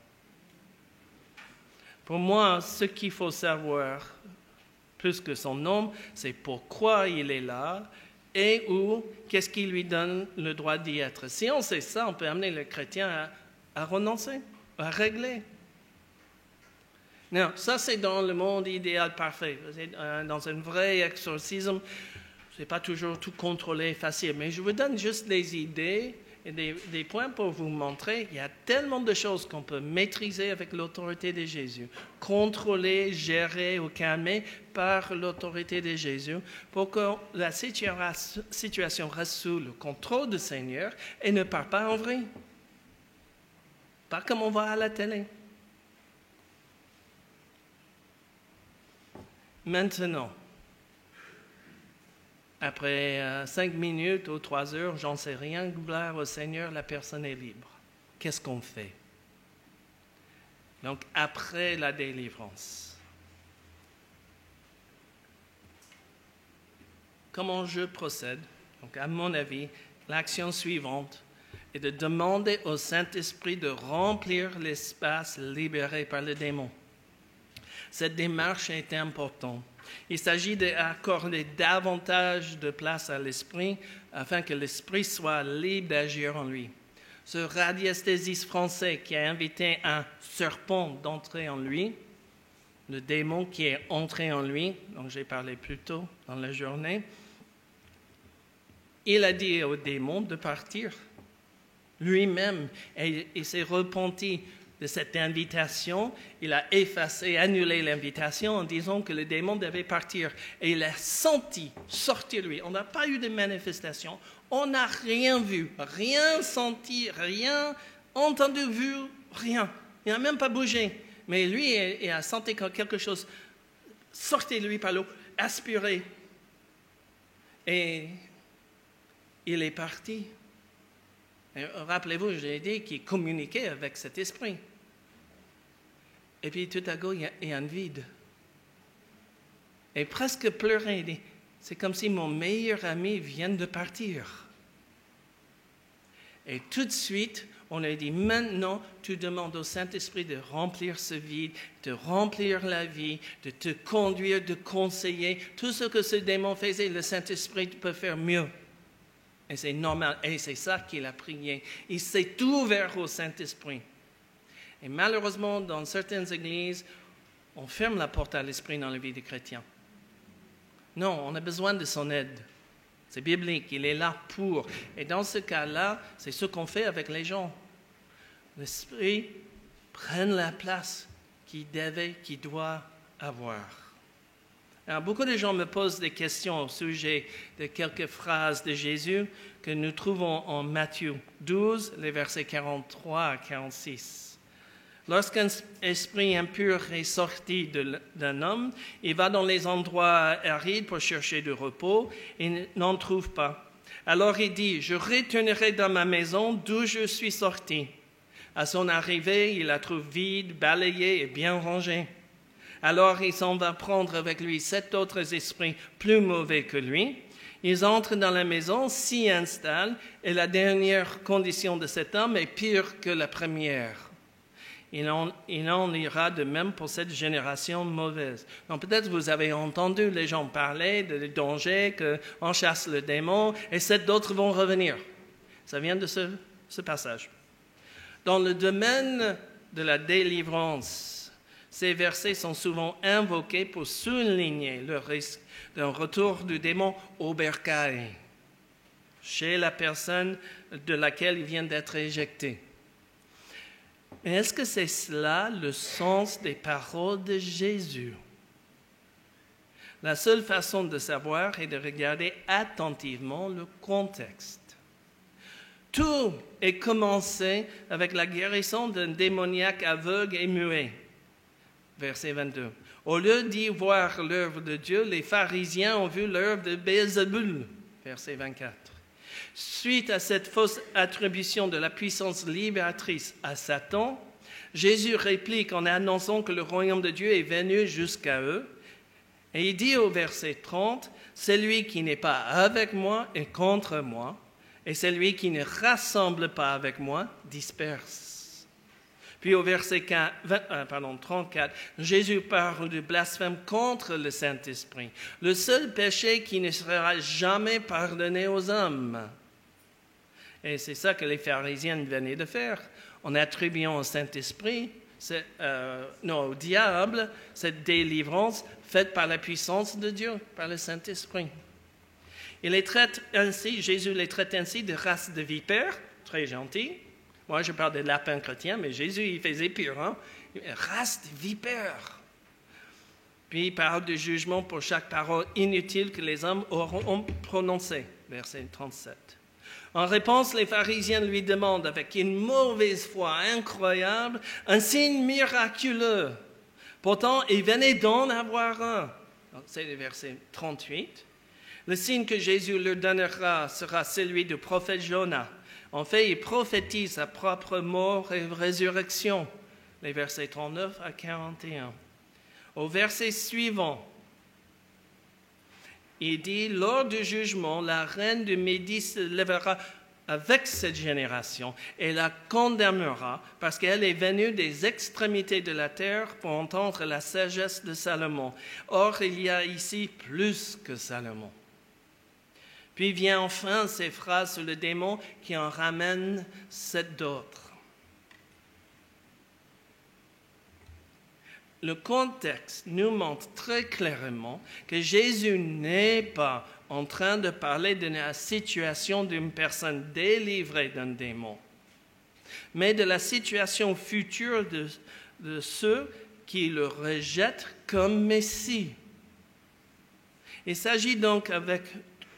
Pour moi, ce qu'il faut savoir, plus que son nom, c'est pourquoi il est là et où, qu'est-ce qui lui donne le droit d'y être. Si on sait ça, on peut amener le chrétien à renoncer, à régler. Non, ça c'est dans le monde idéal parfait. Dans un vrai exorcisme, ce n'est pas toujours tout contrôlé, facile, mais je vous donne juste des idées et des points pour vous montrer qu'il y a tellement de choses qu'on peut maîtriser avec l'autorité de Jésus, contrôler, gérer ou calmer par l'autorité de Jésus pour que la situation reste sous le contrôle du Seigneur et ne part pas en vrille. Pas comme on voit à la télé. Maintenant, après 5 minutes ou 3 heures, j'en sais rien, gloire au Seigneur, la personne est libre. Qu'est-ce qu'on fait? Donc, après la délivrance, comment je procède? Donc, à mon avis, l'action suivante est de demander au Saint-Esprit de remplir l'espace libéré par le démon. Cette démarche est importante. Il s'agit d'accorder davantage de place à l'esprit afin que l'esprit soit libre d'agir en lui. Ce radiesthésiste français qui a invité un serpent d'entrer en lui, le démon qui est entré en lui, dont j'ai parlé plus tôt dans la journée, il a dit au démon de partir lui-même et il s'est repenti de cette invitation, il a effacé, annulé l'invitation en disant que le démon devait partir. Et il a senti sortir de lui. On n'a pas eu de manifestation, on n'a rien vu, rien senti, rien entendu, vu, rien. Il n'a même pas bougé. Mais lui, il a senti que quelque chose sortait de lui par l'eau, aspiré. Et il est parti. Rappelez-vous, j'ai dit qu'il communiquait avec cet esprit. Et puis tout à coup, il y a un vide. Et presque pleurer, il dit, c'est comme si mon meilleur ami vient de partir. Et tout de suite, on a dit, maintenant, tu demandes au Saint-Esprit de remplir ce vide, de remplir la vie, de te conduire, de conseiller. Tout ce que ce démon faisait, le Saint-Esprit peut faire mieux. Et c'est normal. Et c'est ça qu'il a prié. Il s'est ouvert au Saint-Esprit. Et malheureusement, dans certaines églises, on ferme la porte à l'esprit dans la vie des chrétiens. Non, on a besoin de son aide. C'est biblique, il est là pour. Et dans ce cas-là, c'est ce qu'on fait avec les gens. L'esprit prend la place qu'il doit avoir. Alors, beaucoup de gens me posent des questions au sujet de quelques phrases de Jésus que nous trouvons en Matthieu 12, les versets 43 à 46. Lorsqu'un esprit impur est sorti d'un homme, il va dans les endroits arides pour chercher du repos et n'en trouve pas. Alors il dit, « Je retournerai dans ma maison d'où je suis sorti. » À son arrivée, il la trouve vide, balayée et bien rangée. Alors il s'en va prendre avec lui 7 autres esprits plus mauvais que lui. Ils entrent dans la maison, s'y installent, et la dernière condition de cet homme est pire que la première. Il en ira de même pour cette génération mauvaise. Donc peut-être vous avez entendu les gens parler des dangers qu'on chasse le démon, et 7 d'autres vont revenir. Ça vient de ce passage. Dans le domaine de la délivrance, ces versets sont souvent invoqués pour souligner le risque d'un retour du démon au bercail chez la personne de laquelle il vient d'être éjecté. Mais est-ce que c'est cela le sens des paroles de Jésus? La seule façon de savoir est de regarder attentivement le contexte. Tout est commencé avec la guérison d'un démoniaque aveugle et muet. Verset 22. Au lieu d'y voir l'œuvre de Dieu, les pharisiens ont vu l'œuvre de Béelzébul. Verset 24. Suite à cette fausse attribution de la puissance libératrice à Satan, Jésus réplique en annonçant que le royaume de Dieu est venu jusqu'à eux. Et il dit au verset 30, « Celui qui n'est pas avec moi est contre moi, et celui qui ne rassemble pas avec moi disperse. » Puis au verset 34, Jésus parle du blasphème contre le Saint-Esprit, le seul péché qui ne sera jamais pardonné aux hommes. Et c'est ça que les pharisiens venaient de faire, en attribuant au Saint-Esprit, au diable, cette délivrance faite par la puissance de Dieu, par le Saint-Esprit. Jésus les traite ainsi de race de vipères, très gentil. Moi, je parle de lapins chrétiens, mais Jésus, il faisait pire, hein? Race de vipères. Puis il parle de jugement pour chaque parole inutile que les hommes auront prononcée. Verset 37. En réponse, les pharisiens lui demandent avec une mauvaise foi incroyable un signe miraculeux. Pourtant, il venait d'en avoir un. C'est le verset 38. Le signe que Jésus leur donnera sera celui du prophète Jonas. En fait, il prophétise sa propre mort et résurrection. Les versets 39 à 41. Au verset suivant, il dit, lors du jugement, la reine de Médie se lèvera avec cette génération et la condamnera parce qu'elle est venue des extrémités de la terre pour entendre la sagesse de Salomon. Or, il y a ici plus que Salomon. Puis vient enfin ces phrases sur le démon qui en ramènent 7 d'autres. Le contexte nous montre très clairement que Jésus n'est pas en train de parler de la situation d'une personne délivrée d'un démon, mais de la situation future de ceux qui le rejettent comme Messie. Il s'agit donc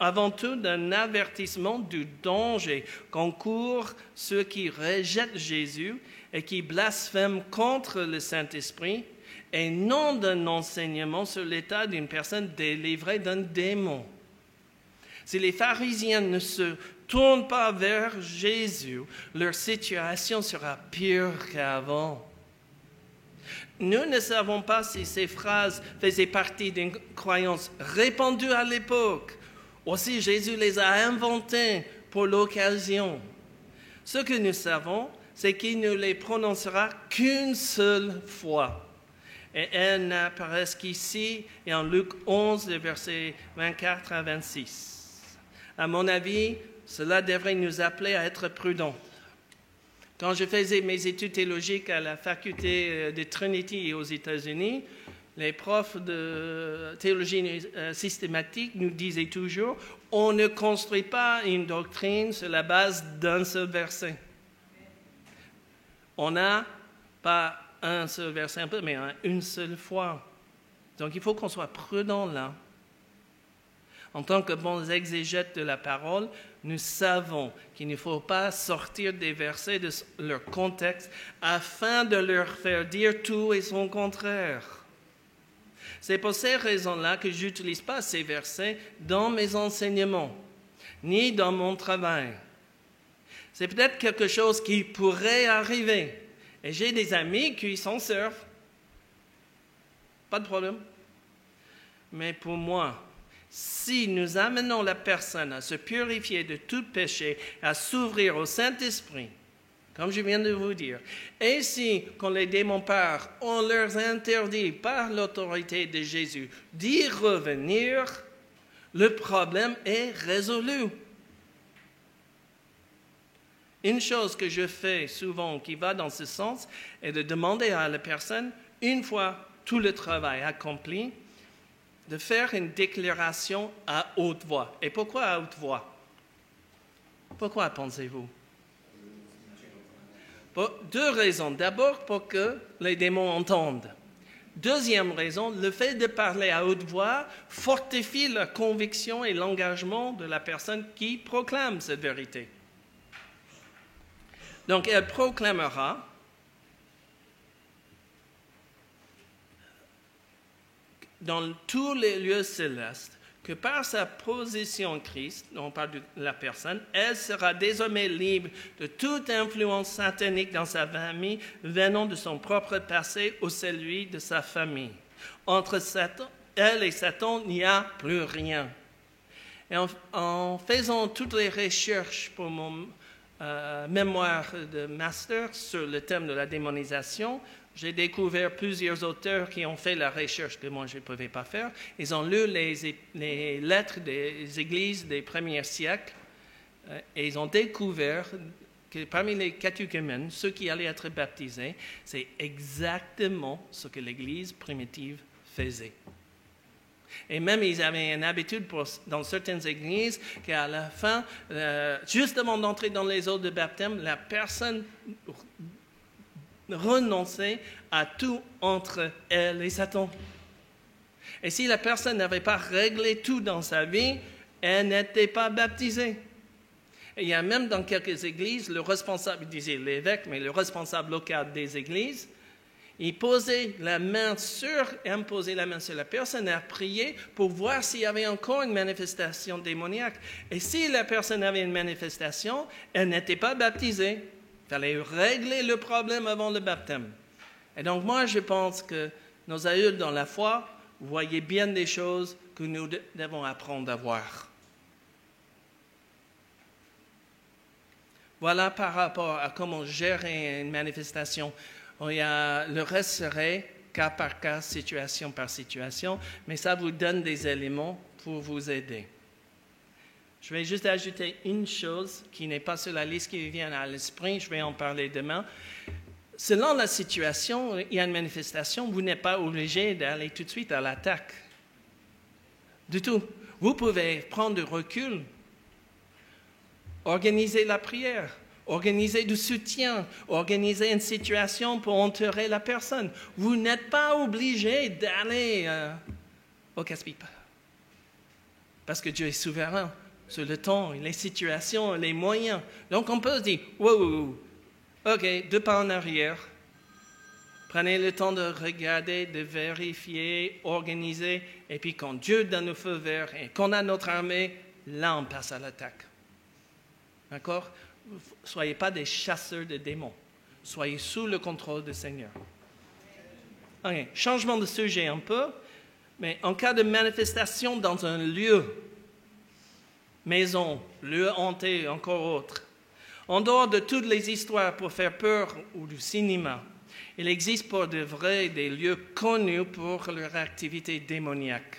avant tout d'un avertissement du danger qu'encourent ceux qui rejettent Jésus et qui blasphèment contre le Saint-Esprit, et non d'un enseignement sur l'état d'une personne délivrée d'un démon. Si les pharisiens ne se tournent pas vers Jésus, leur situation sera pire qu'avant. Nous ne savons pas si ces phrases faisaient partie d'une croyance répandue à l'époque, ou si Jésus les a inventées pour l'occasion. Ce que nous savons, c'est qu'il ne les prononcera qu'une seule fois. Et elles n'apparaissent qu'ici et en Luc 11, versets 24 à 26. À mon avis, cela devrait nous appeler à être prudents. Quand je faisais mes études théologiques à la faculté de Trinity aux États-Unis, Les profs de théologie systématique nous disaient toujours, on ne construit pas une doctrine sur la base d'un seul verset. On n'a pas un seul verset, mais une seule fois. Donc il faut qu'on soit prudent là. En tant que bons exégètes de la parole, nous savons qu'il ne faut pas sortir des versets de leur contexte afin de leur faire dire tout et son contraire. C'est pour ces raisons-là que je n'utilise pas ces versets dans mes enseignements, ni dans mon travail. C'est peut-être quelque chose qui pourrait arriver. Et j'ai des amis qui s'en servent. Pas de problème. Mais pour moi, si nous amenons la personne à se purifier de tout péché, à s'ouvrir au Saint-Esprit, comme je viens de vous dire, et si, quand les démons partent, on leur interdit par l'autorité de Jésus d'y revenir, le problème est résolu. Une chose que je fais souvent qui va dans ce sens est de demander à la personne, une fois tout le travail accompli, de faire une déclaration à haute voix. Et pourquoi à haute voix? Pourquoi pensez-vous? Pour deux raisons. D'abord, pour que les démons entendent. Deuxième raison, le fait de parler à haute voix fortifie la conviction et l'engagement de la personne qui proclame cette vérité. Donc, elle proclamera dans tous les lieux célestes que par sa position en Christ, on parle de la personne, elle sera désormais libre de toute influence satanique dans sa famille venant de son propre passé ou celui de sa famille. Entre elle et Satan, il n'y a plus rien. Et en faisant toutes les recherches pour mon mémoire de master sur le thème de la démonisation, j'ai découvert plusieurs auteurs qui ont fait la recherche que moi je ne pouvais pas faire. Ils ont lu les lettres des églises des premiers siècles et ils ont découvert que parmi les catéchumènes, ceux qui allaient être baptisés, c'est exactement ce que l'église primitive faisait. Et même, ils avaient une habitude dans certaines églises qu'à la fin, juste avant d'entrer dans les eaux de baptême, la personne renonçait à tout entre elle et Satan. Et si la personne n'avait pas réglé tout dans sa vie, elle n'était pas baptisée. Et il y a même dans quelques églises, le responsable, il disait l'évêque, mais le responsable local des églises, il imposait la main sur la personne à prier pour voir s'il y avait encore une manifestation démoniaque. Et si la personne avait une manifestation, elle n'était pas baptisée. Il fallait régler le problème avant le baptême. Et donc moi, je pense que nos adultes dans la foi voyaient bien des choses que nous devons apprendre à voir. Voilà par rapport à comment gérer une manifestation. Le reste serait cas par cas, situation par situation, mais ça vous donne des éléments pour vous aider. Je vais juste ajouter une chose qui n'est pas sur la liste qui vient à l'esprit, je vais en parler demain. Selon la situation, il y a une manifestation, vous n'êtes pas obligé d'aller tout de suite à l'attaque. Du tout. Vous pouvez prendre du recul, organiser la prière, organiser du soutien, organiser une situation pour enterrer la personne. Vous n'êtes pas obligé d'aller au casse-pipe. Parce que Dieu est souverain sur le temps, les situations, les moyens. Donc on peut se dire, wow, ok, 2 pas en arrière. Prenez le temps de regarder, de vérifier, organiser, et puis quand Dieu donne le feu vert et qu'on a notre armée, là on passe à l'attaque. D'accord? Soyez pas des chasseurs de démons. Soyez sous le contrôle du Seigneur. Okay. Changement de sujet un peu, mais en cas de manifestation dans un lieu, maison, lieu hanté, encore autre, en dehors de toutes les histoires pour faire peur ou du cinéma, il existe pour de vrai des lieux connus pour leur activité démoniaque.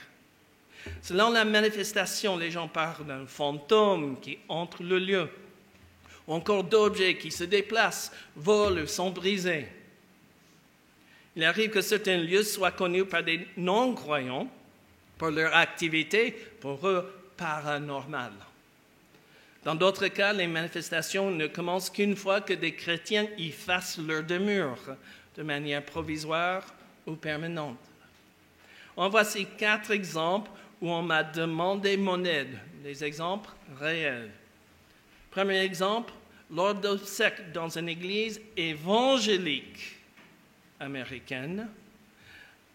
Selon la manifestation, les gens parlent d'un fantôme qui entre le lieu, ou encore d'objets qui se déplacent, volent, sont brisés. Il arrive que certains lieux soient connus par des non-croyants pour leur activité, pour eux, paranormale. Dans d'autres cas, les manifestations ne commencent qu'une fois que des chrétiens y fassent leur demeure, de manière provisoire ou permanente. En voici 4 exemples où on m'a demandé mon aide, des exemples réels. Premier exemple, lors d'obsèques dans une église évangélique américaine,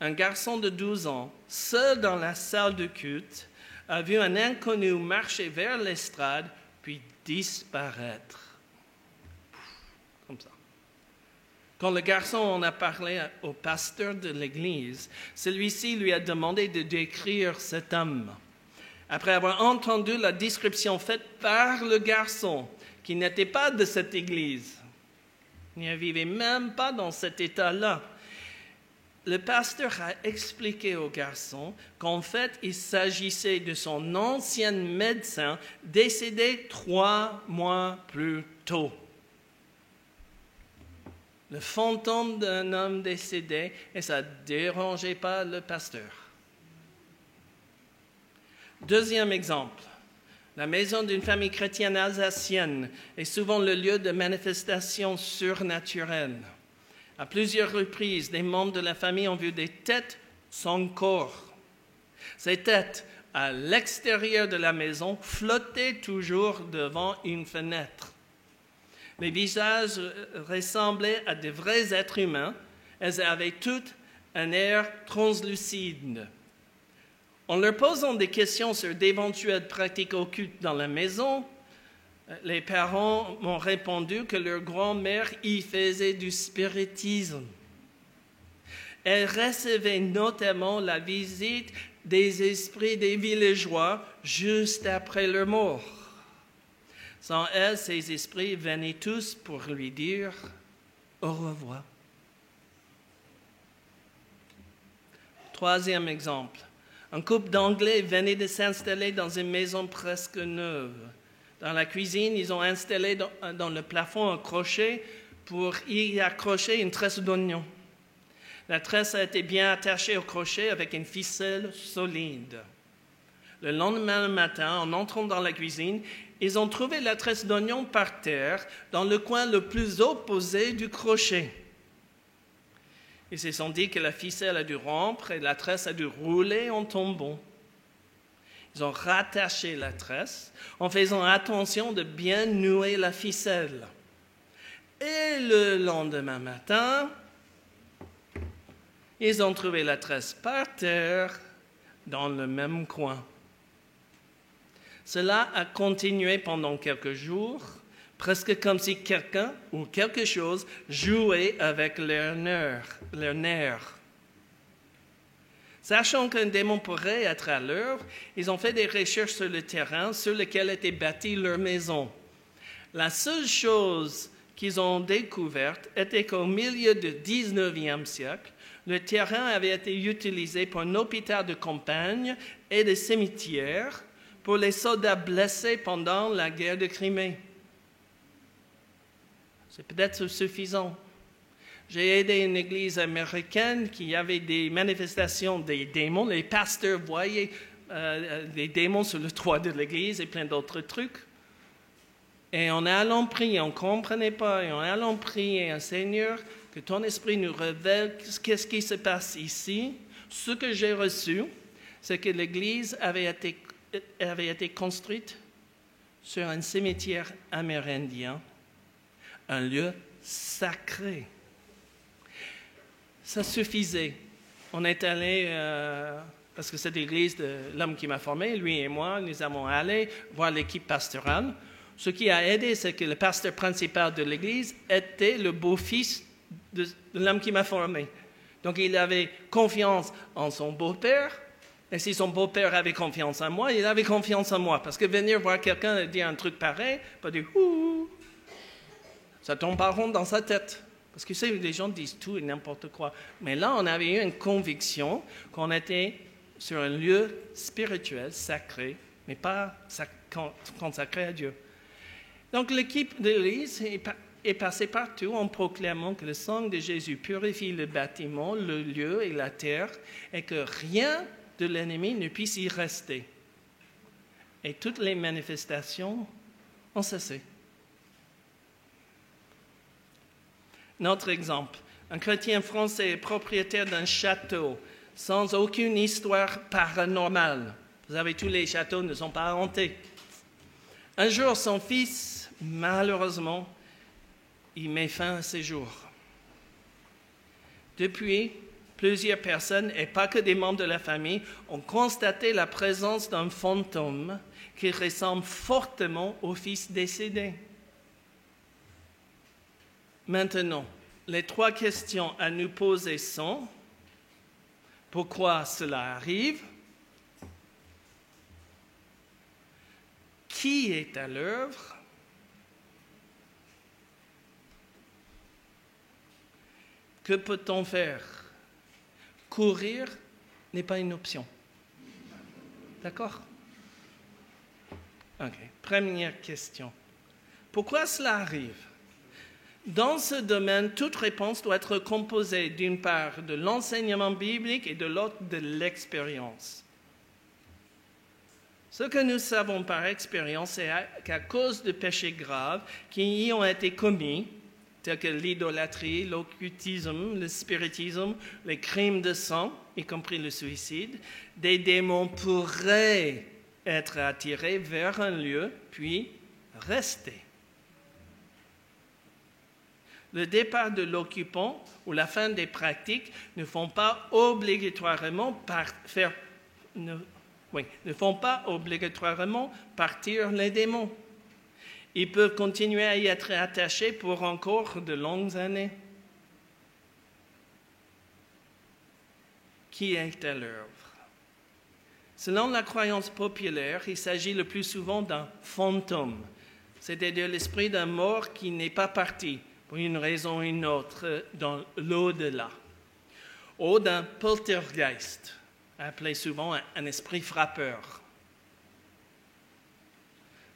un garçon de 12 ans, seul dans la salle de culte, a vu un inconnu marcher vers l'estrade puis disparaître. Comme ça. Quand le garçon en a parlé au pasteur de l'église, celui-ci lui a demandé de décrire cet homme. Après avoir entendu la description faite par le garçon, qui n'était pas de cette église, il ne vivait même pas dans cet état-là, le pasteur a expliqué au garçon qu'en fait, il s'agissait de son ancien médecin décédé 3 mois plus tôt. Le fantôme d'un homme décédé, et ça ne dérangeait pas le pasteur. Deuxième exemple, la maison d'une famille chrétienne alsacienne est souvent le lieu de manifestations surnaturelles. À plusieurs reprises, des membres de la famille ont vu des têtes sans corps. Ces têtes, à l'extérieur de la maison, flottaient toujours devant une fenêtre. Les visages ressemblaient à de vrais êtres humains. Elles avaient toutes un air translucide. En leur posant des questions sur d'éventuelles pratiques occultes dans la maison, les parents m'ont répondu que leur grand-mère y faisait du spiritisme. Elle recevait notamment la visite des esprits des villageois juste après leur mort. Sans elle, ces esprits venaient tous pour lui dire au revoir. Troisième exemple. Un couple d'Anglais venait de s'installer dans une maison presque neuve. Dans la cuisine, ils ont installé dans le plafond un crochet pour y accrocher une tresse d'oignon. La tresse a été bien attachée au crochet avec une ficelle solide. Le lendemain matin, en entrant dans la cuisine, ils ont trouvé la tresse d'oignon par terre, dans le coin le plus opposé du crochet. Ils se sont dit que la ficelle a dû rompre et la tresse a dû rouler en tombant. Ils ont rattaché la tresse en faisant attention de bien nouer la ficelle. Et le lendemain matin, ils ont trouvé la tresse par terre dans le même coin. Cela a continué pendant quelques jours, presque comme si quelqu'un ou quelque chose jouait avec leurs nerfs. Sachant qu'un démon pourrait être à l'œuvre, ils ont fait des recherches sur le terrain sur lequel était bâtie leur maison. La seule chose qu'ils ont découverte était qu'au milieu du 19e siècle, le terrain avait été utilisé pour un hôpital de campagne et des cimetières pour les soldats blessés pendant la guerre de Crimée. C'est peut-être suffisant. J'ai aidé une église américaine qui avait des manifestations des démons. Les pasteurs voyaient des démons sur le toit de l'église et plein d'autres trucs. Et en allant prier, on ne comprenait pas, et en allant prier, Seigneur, que ton esprit nous révèle qu'est-ce qui se passe ici. Ce que j'ai reçu, c'est que l'église avait été construite sur un cimetière amérindien, un lieu sacré. Ça suffisait. On est allé, parce que cette église de l'homme qui m'a formé, lui et moi, nous avons allé voir l'équipe pastorale. Ce qui a aidé, c'est que le pasteur principal de l'église était le beau-fils de l'homme qui m'a formé. Donc il avait confiance en son beau-père, et si son beau-père avait confiance en moi, il avait confiance en moi. Parce que venir voir quelqu'un et dire un truc pareil, pas dire « ouh », ça tombe pas rond dans sa tête. Parce que vous savez, les gens disent tout et n'importe quoi. Mais là, on avait eu une conviction qu'on était sur un lieu spirituel, sacré, mais pas consacré à Dieu. Donc l'équipe de l'église est passé partout en proclamant que le sang de Jésus purifie le bâtiment, le lieu et la terre, et que rien de l'ennemi ne puisse y rester. Et toutes les manifestations ont cessé. Notre exemple, un chrétien français est propriétaire d'un château sans aucune histoire paranormale. Vous savez, tous les châteaux ne sont pas hantés. Un jour, son fils, malheureusement, il met fin à ses jours. Depuis, plusieurs personnes, et pas que des membres de la famille, ont constaté la présence d'un fantôme qui ressemble fortement au fils décédé. Maintenant, les 3 questions à nous poser sont: pourquoi cela arrive? Qui est à l'œuvre? Que peut-on faire? Courir n'est pas une option. D'accord? Ok. Première question. Pourquoi cela arrive? Dans ce domaine, toute réponse doit être composée d'une part de l'enseignement biblique et de l'autre de l'expérience. Ce que nous savons par expérience, c'est qu'à cause de péchés graves qui y ont été commis, tels que l'idolâtrie, l'occultisme, le spiritisme, les crimes de sang, y compris le suicide, des démons pourraient être attirés vers un lieu, puis rester. Le départ de l'occupant ou la fin des pratiques ne font pas obligatoirement partir les démons. Ils peuvent continuer à y être attachés pour encore de longues années. Qui est à l'œuvre? Selon la croyance populaire, il s'agit le plus souvent d'un fantôme, c'est-à-dire l'esprit d'un mort qui n'est pas parti pour une raison ou une autre dans l'au-delà, ou d'un poltergeist, appelé souvent un esprit frappeur.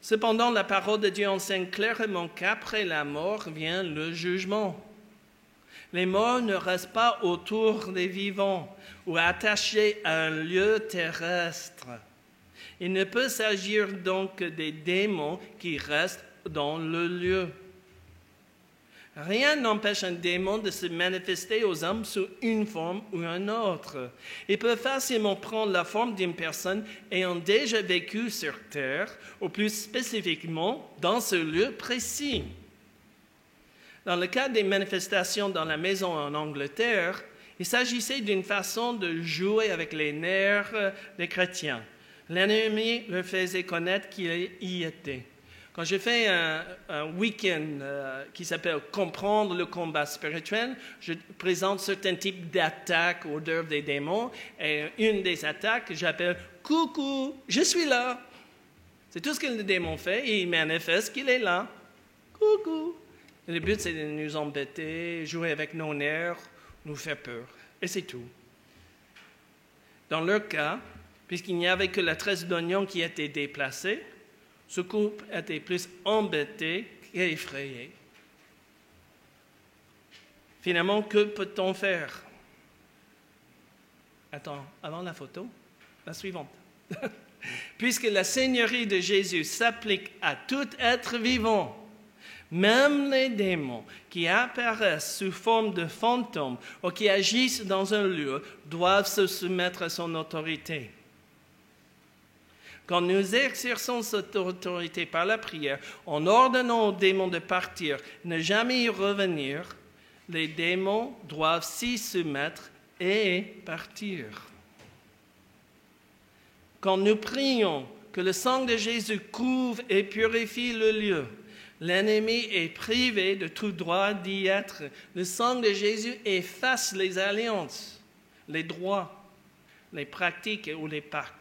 Cependant, la parole de Dieu enseigne clairement qu'après la mort vient le jugement. Les morts ne restent pas autour des vivants ou attachés à un lieu terrestre. Il ne peut s'agir donc que des démons qui restent dans le lieu. Rien n'empêche un démon de se manifester aux hommes sous une forme ou une autre. Il peut facilement prendre la forme d'une personne ayant déjà vécu sur Terre, ou plus spécifiquement dans ce lieu précis. Dans le cas des manifestations dans la maison en Angleterre, il s'agissait d'une façon de jouer avec les nerfs des chrétiens. L'ennemi leur faisait connaître qu'il y était. Quand je fais un week-end qui s'appelle « Comprendre le combat spirituel », je présente certains types d'attaques aux d'œuvres des démons. Et une des attaques, j'appelle « Coucou, je suis là ». C'est tout ce que le démon fait et il manifeste qu'il est là. Coucou. Et le but, c'est de nous embêter, jouer avec nos nerfs, nous faire peur. Et c'est tout. Dans leur cas, puisqu'il n'y avait que la tresse d'oignon qui était déplacée, ce couple était plus embêté qu'effrayé. Finalement, que peut-on faire? Attends, avant la photo, la suivante. Puisque la Seigneurie de Jésus s'applique à tout être vivant, même les démons qui apparaissent sous forme de fantômes ou qui agissent dans un lieu doivent se soumettre à son autorité. Quand nous exerçons cette autorité par la prière, en ordonnant aux démons de partir, ne jamais y revenir, les démons doivent s'y soumettre et partir. Quand nous prions que le sang de Jésus couvre et purifie le lieu, l'ennemi est privé de tout droit d'y être. Le sang de Jésus efface les alliances, les droits, les pratiques ou les pactes.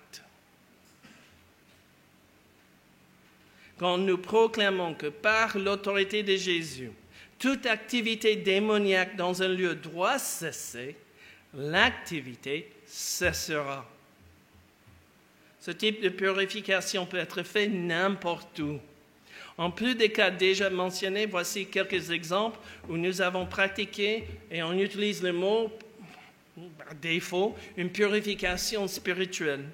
Quand nous proclamons que par l'autorité de Jésus, toute activité démoniaque dans un lieu doit cesser, l'activité cessera. Ce type de purification peut être fait n'importe où. En plus des cas déjà mentionnés, voici quelques exemples où nous avons pratiqué, et on utilise le mot par défaut, une purification spirituelle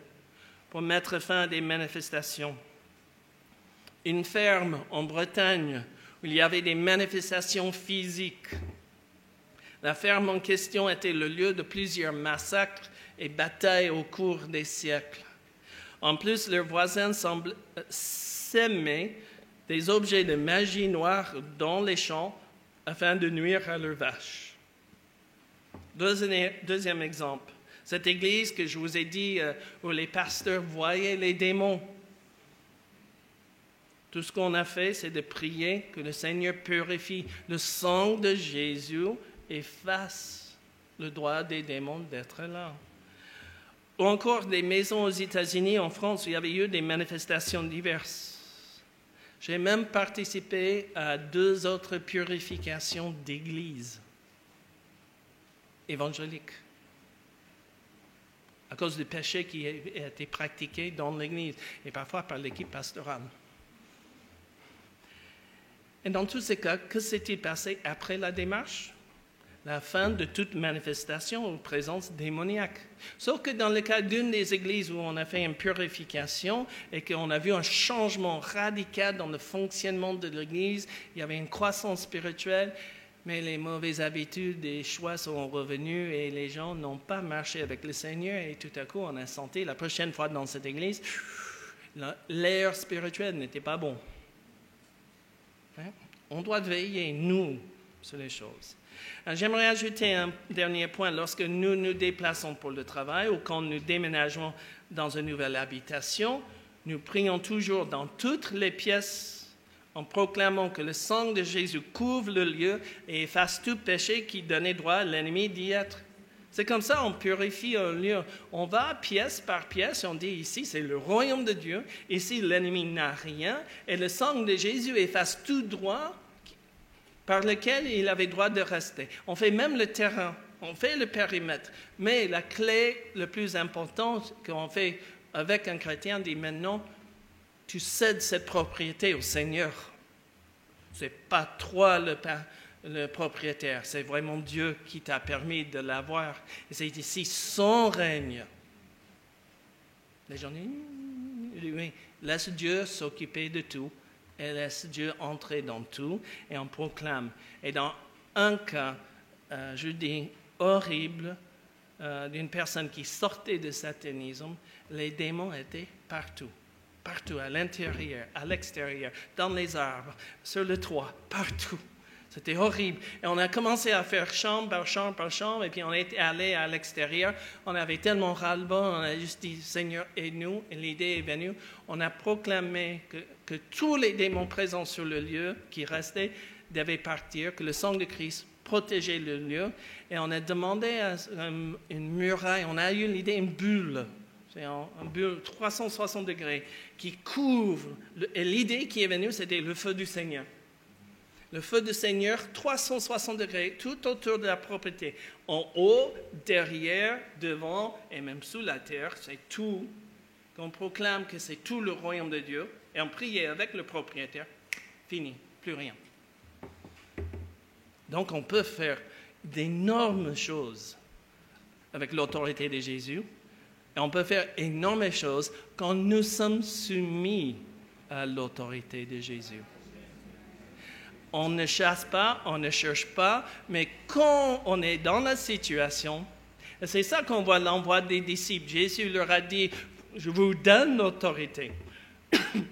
pour mettre fin à des manifestations. Une ferme en Bretagne où il y avait des manifestations physiques. La ferme en question était le lieu de plusieurs massacres et batailles au cours des siècles. En plus, leurs voisins semblent s'aimer des objets de magie noire dans les champs afin de nuire à leurs vaches. Deuxième exemple, cette église que je vous ai dit où les pasteurs voyaient les démons. Tout ce qu'on a fait, c'est de prier que le Seigneur purifie. Le sang de Jésus efface le droit des démons d'être là. Ou encore des maisons aux États-Unis, en France, où il y avait eu des manifestations diverses. J'ai même participé à 2 autres purifications d'églises évangéliques à cause du péché qui a été pratiqué dans l'église et parfois par l'équipe pastorale. Et dans tous ces cas, que s'est-il passé après la démarche? La fin de toute manifestation ou présence démoniaque. Sauf que dans le cas d'une des églises où on a fait une purification et qu'on a vu un changement radical dans le fonctionnement de l'église, il y avait une croissance spirituelle, mais les mauvaises habitudes et choix sont revenus et les gens n'ont pas marché avec le Seigneur et tout à coup on a senti la prochaine fois dans cette église, l'air spirituel n'était pas bon. Hein? On doit veiller, nous, sur les choses. J'aimerais ajouter un dernier point. Lorsque nous nous déplaçons pour le travail ou quand nous déménageons dans une nouvelle habitation, nous prions toujours dans toutes les pièces en proclamant que le sang de Jésus couvre le lieu et efface tout péché qui donnait droit à l'ennemi d'y être. C'est comme ça on purifie un lieu. On va pièce par pièce et on dit ici c'est le royaume de Dieu, ici l'ennemi n'a rien et le sang de Jésus efface tout droit par lequel il avait droit de rester. On fait même le terrain, on fait le périmètre. Mais la clé la plus importante qu'on fait avec un chrétien dit maintenant, tu cèdes cette propriété au Seigneur. Ce n'est pas toi le propriétaire, c'est vraiment Dieu qui t'a permis de l'avoir. Et c'est ici son règne. Les gens disent, oui, laisse Dieu s'occuper de tout. Et laisse Dieu entrer dans tout et on proclame. Et dans un cas, je dis, horrible, d'une personne qui sortait de satanisme, les démons étaient partout. Partout, à l'intérieur, à l'extérieur, dans les arbres, sur le toit, partout. C'était horrible. Et on a commencé à faire chambre par chambre par chambre, et puis on est allé à l'extérieur. On avait tellement ras-le-bas, on a juste dit, Seigneur, aide-nous. Et l'idée est venue. On a proclamé que tous les démons présents sur le lieu qui restaient devaient partir, que le sang de Christ protégeait le lieu. Et on a demandé à une muraille, on a eu l'idée, une bulle. C'est un bulle 360 degrés qui couvre. Et l'idée qui est venue, c'était le feu du Seigneur. Le feu du Seigneur, 360 degrés, tout autour de la propriété. En haut, derrière, devant et même sous la terre, c'est tout. On proclame que c'est tout le royaume de Dieu. Et on prie avec le propriétaire. Fini, plus rien. Donc on peut faire d'énormes choses avec l'autorité de Jésus. Et on peut faire énormes choses quand nous sommes soumis à l'autorité de Jésus. On ne chasse pas, on ne cherche pas, mais quand on est dans la situation, et c'est ça qu'on voit l'envoi des disciples. Jésus leur a dit, je vous donne l'autorité.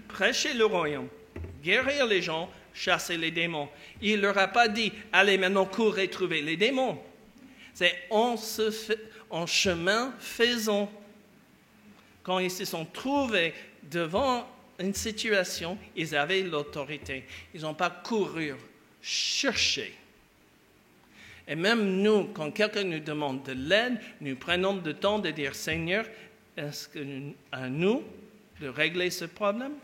Prêchez le royaume, guérir les gens, chasser les démons. Il ne leur a pas dit, allez maintenant courez trouver les démons. C'est en chemin, faisons. Quand ils se sont trouvés devant une situation, ils avaient l'autorité. Ils n'ont pas couru, cherché. Et même nous, quand quelqu'un nous demande de l'aide, nous prenons le temps de dire, Seigneur, est-ce à nous de régler ce problème?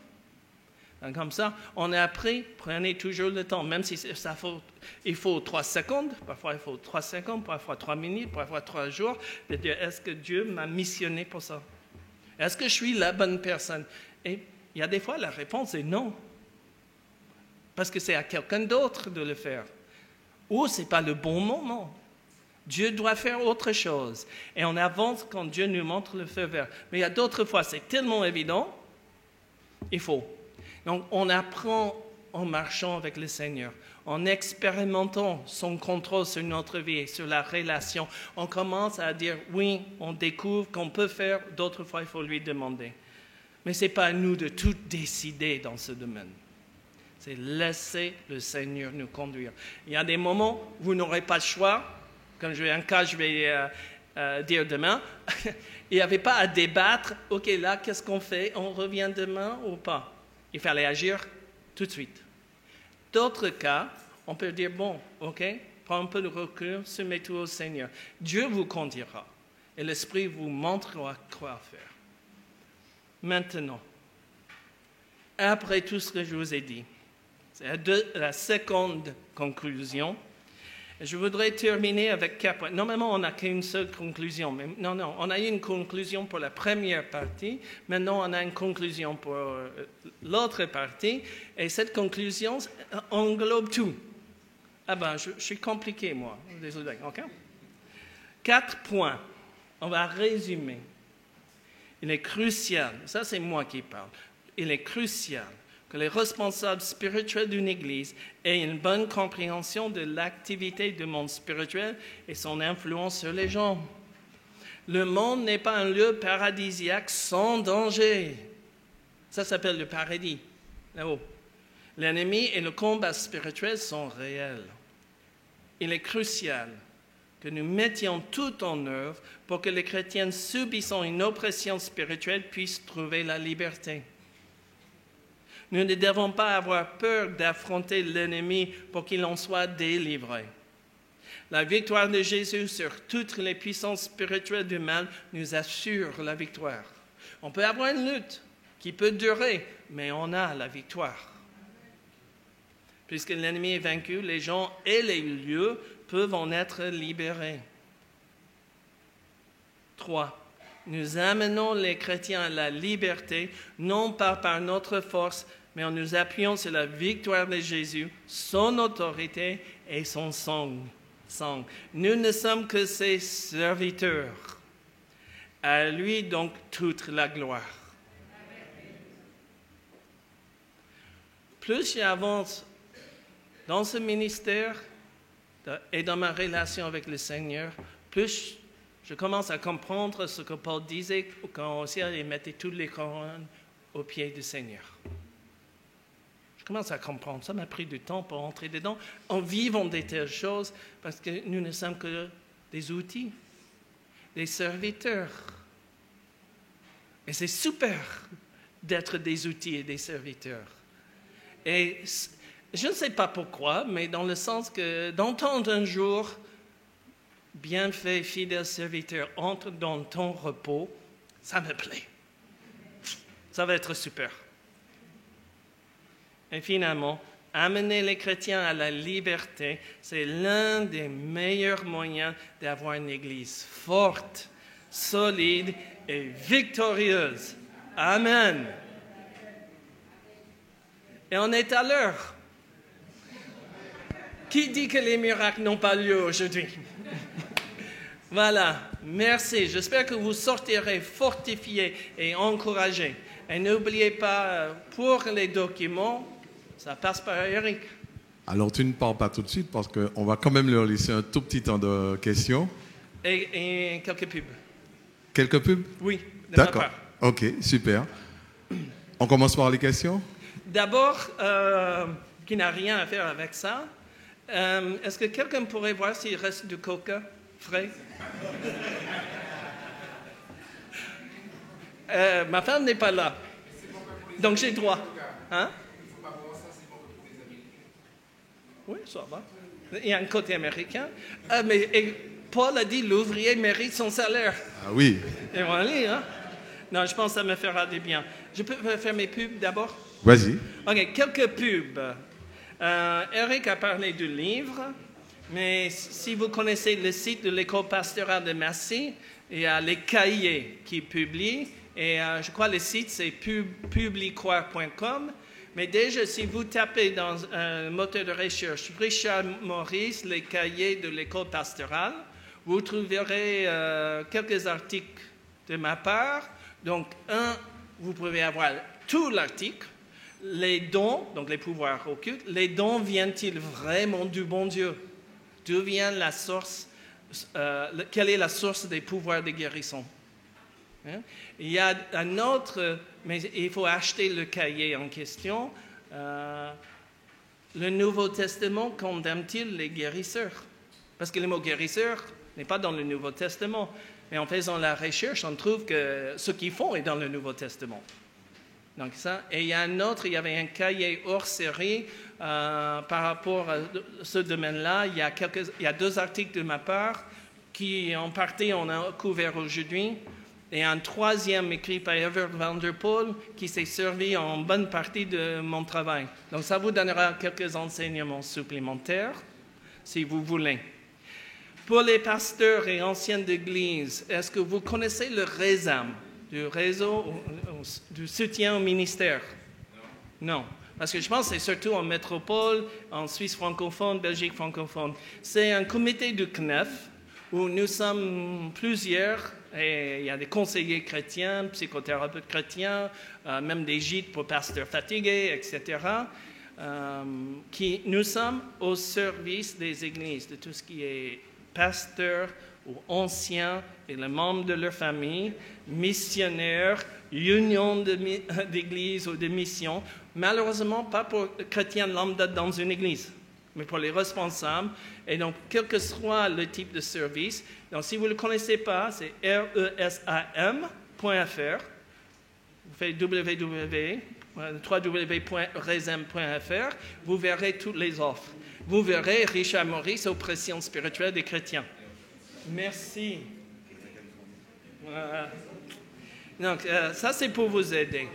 Donc, comme ça, on a appris, prenez toujours le temps, même si il faut 3 secondes, parfois il faut 3 secondes, parfois 3 minutes, parfois 3 jours, de dire, est-ce que Dieu m'a missionné pour ça? Est-ce que je suis la bonne personne? Et il y a des fois, la réponse est non. parce que c'est à quelqu'un d'autre de le faire. Ou ce n'est pas le bon moment. Dieu doit faire autre chose. Et on avance quand Dieu nous montre le feu vert. Mais il y a d'autres fois, c'est tellement évident, il faut. Donc, on apprend en marchant avec le Seigneur, en expérimentant son contrôle sur notre vie et sur la relation. On commence à dire, oui, on découvre qu'on peut faire, d'autres fois, il faut lui demander. Mais ce n'est pas à nous de tout décider dans ce domaine. C'est laisser le Seigneur nous conduire. Il y a des moments où vous n'aurez pas le choix. Comme je vais un cas, je vais dire demain. Il n'y avait pas à débattre. OK, là, qu'est-ce qu'on fait? On revient demain ou pas? Il fallait agir tout de suite. D'autres cas, on peut dire, bon, OK, prends un peu de recul, soumettez tout au Seigneur. Dieu vous conduira et l'Esprit vous montrera quoi faire. Maintenant, après tout ce que je vous ai dit, c'est la seconde conclusion. Je voudrais terminer avec 4 points. Normalement, on n'a qu'une seule conclusion. Mais non, on a eu une conclusion pour la première partie. Maintenant, on a une conclusion pour l'autre partie. Et cette conclusion englobe tout. Ah ben, je suis compliqué, moi. Désolé. OK? 4 points. On va résumer. Il est crucial, ça c'est moi qui parle, il est crucial que les responsables spirituels d'une Église aient une bonne compréhension de l'activité du monde spirituel et son influence sur les gens. Le monde n'est pas un lieu paradisiaque sans danger. Ça s'appelle le paradis, là-haut. L'ennemi et le combat spirituel sont réels. Il est crucial que nous mettions tout en œuvre pour que les chrétiens subissant une oppression spirituelle puissent trouver la liberté. Nous ne devons pas avoir peur d'affronter l'ennemi pour qu'il en soit délivré. La victoire de Jésus sur toutes les puissances spirituelles du mal nous assure la victoire. On peut avoir une lutte qui peut durer, mais on a la victoire. Puisque l'ennemi est vaincu, les gens et les lieux peuvent en être libérés. 3. Nous amenons les chrétiens à la liberté, non pas par notre force, mais en nous appuyant sur la victoire de Jésus, son autorité et son sang. Nous ne sommes que ses serviteurs. À lui donc toute la gloire. Plus j'avance dans ce ministère et dans ma relation avec le Seigneur, plus je commence à comprendre ce que Paul disait quand aussi il mettait toutes les couronnes aux pieds du Seigneur. Je commence à comprendre. Ça m'a pris du temps pour entrer dedans en vivant de telles choses parce que nous ne sommes que des outils, des serviteurs. Et c'est super d'être des outils et des serviteurs. Et je ne sais pas pourquoi, mais dans le sens que d'entendre un jour, bien fait, fidèle serviteur, entre dans ton repos, ça me plaît. Ça va être super. Et finalement, amener les chrétiens à la liberté, c'est l'un des meilleurs moyens d'avoir une Église forte, solide et victorieuse. Amen. Et on est à l'heure. Qui dit que les miracles n'ont pas lieu aujourd'hui? Voilà, merci. J'espère que vous sortirez fortifiés et encouragés. Et n'oubliez pas, pour les documents, ça passe par Eric. Alors, tu ne pars pas tout de suite parce qu'on va quand même leur laisser un tout petit temps de questions. Et quelques pubs. Quelques pubs? Oui, de D'accord. ma part. OK, super. On commence par les questions? D'abord, qui n'a rien à faire avec ça, est-ce que quelqu'un pourrait voir s'il reste du coca frais? Ma femme n'est pas là, donc j'ai droit. Hein? Oui, ça va. Il y a un côté américain. Mais Paul a dit l'ouvrier mérite son salaire. Ah oui. Et voilà, hein? Non, je pense que ça me fera du bien. Je peux faire mes pubs d'abord? Vas-y. OK, quelques pubs. Eric a parlé du livre, mais si vous connaissez le site de l'École pastorale de Massy, il y a les cahiers qui publient, et je crois que le site c'est publicroire.com, Mais déjà, si vous tapez dans un moteur de recherche Richard Maurice, les cahiers de l'école pastorale, vous trouverez quelques articles de ma part. Donc, vous pouvez avoir tout l'article. Les dons, donc les pouvoirs occultes, les dons viennent-ils vraiment du bon Dieu? D'où vient la source? Quelle est la source des pouvoirs de guérison? Hein? Il y a un autre, mais il faut acheter le cahier en question. Le Nouveau Testament condamne-t-il les guérisseurs? Parce que le mot guérisseur n'est pas dans le Nouveau Testament. Mais en faisant la recherche, on trouve que ce qu'ils font est dans le Nouveau Testament. Donc ça, et il y avait un cahier hors série par rapport à ce domaine-là. Il y a 2 articles de ma part qui, en partie, on a couvert aujourd'hui. Et un 3e écrit par Evert van der Poel qui s'est servi en bonne partie de mon travail. Donc ça vous donnera quelques enseignements supplémentaires, si vous voulez. Pour les pasteurs et anciens d'église, est-ce que vous connaissez le RESAM, du réseau du soutien au ministère? Non. Parce que je pense que c'est surtout en métropole, en Suisse francophone, Belgique francophone. C'est un comité du CNEF où nous sommes plusieurs. Et il y a des conseillers chrétiens, psychothérapeutes chrétiens, même des gîtes pour pasteurs fatigués, etc. Nous sommes au service des églises, de tout ce qui est pasteur ou ancien et les membres de leur famille, missionnaires, union d'église ou de mission. Malheureusement, pas pour les chrétiens lambda dans une église, mais pour les responsables. Et donc, quel que soit le type de service, donc si vous ne le connaissez pas, c'est resam.fr. Vous faites www.resam.fr, vous verrez toutes les offres. Vous verrez Richard Maurice, oppression spirituelle des chrétiens. Merci. Donc, ça, c'est pour vous aider.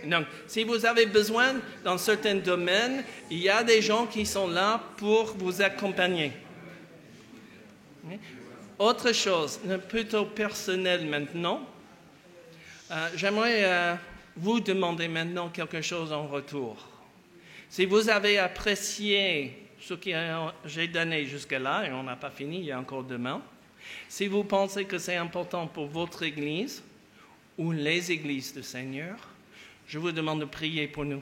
Donc, si vous avez besoin dans certains domaines, il y a des gens qui sont là pour vous accompagner. Autre chose, plutôt personnel maintenant, j'aimerais vous demander maintenant quelque chose en retour. Si vous avez apprécié ce que j'ai donné jusque-là, et on n'a pas fini, il y a encore demain, si vous pensez que c'est important pour votre Église ou les Églises du Seigneur, je vous demande de prier pour nous.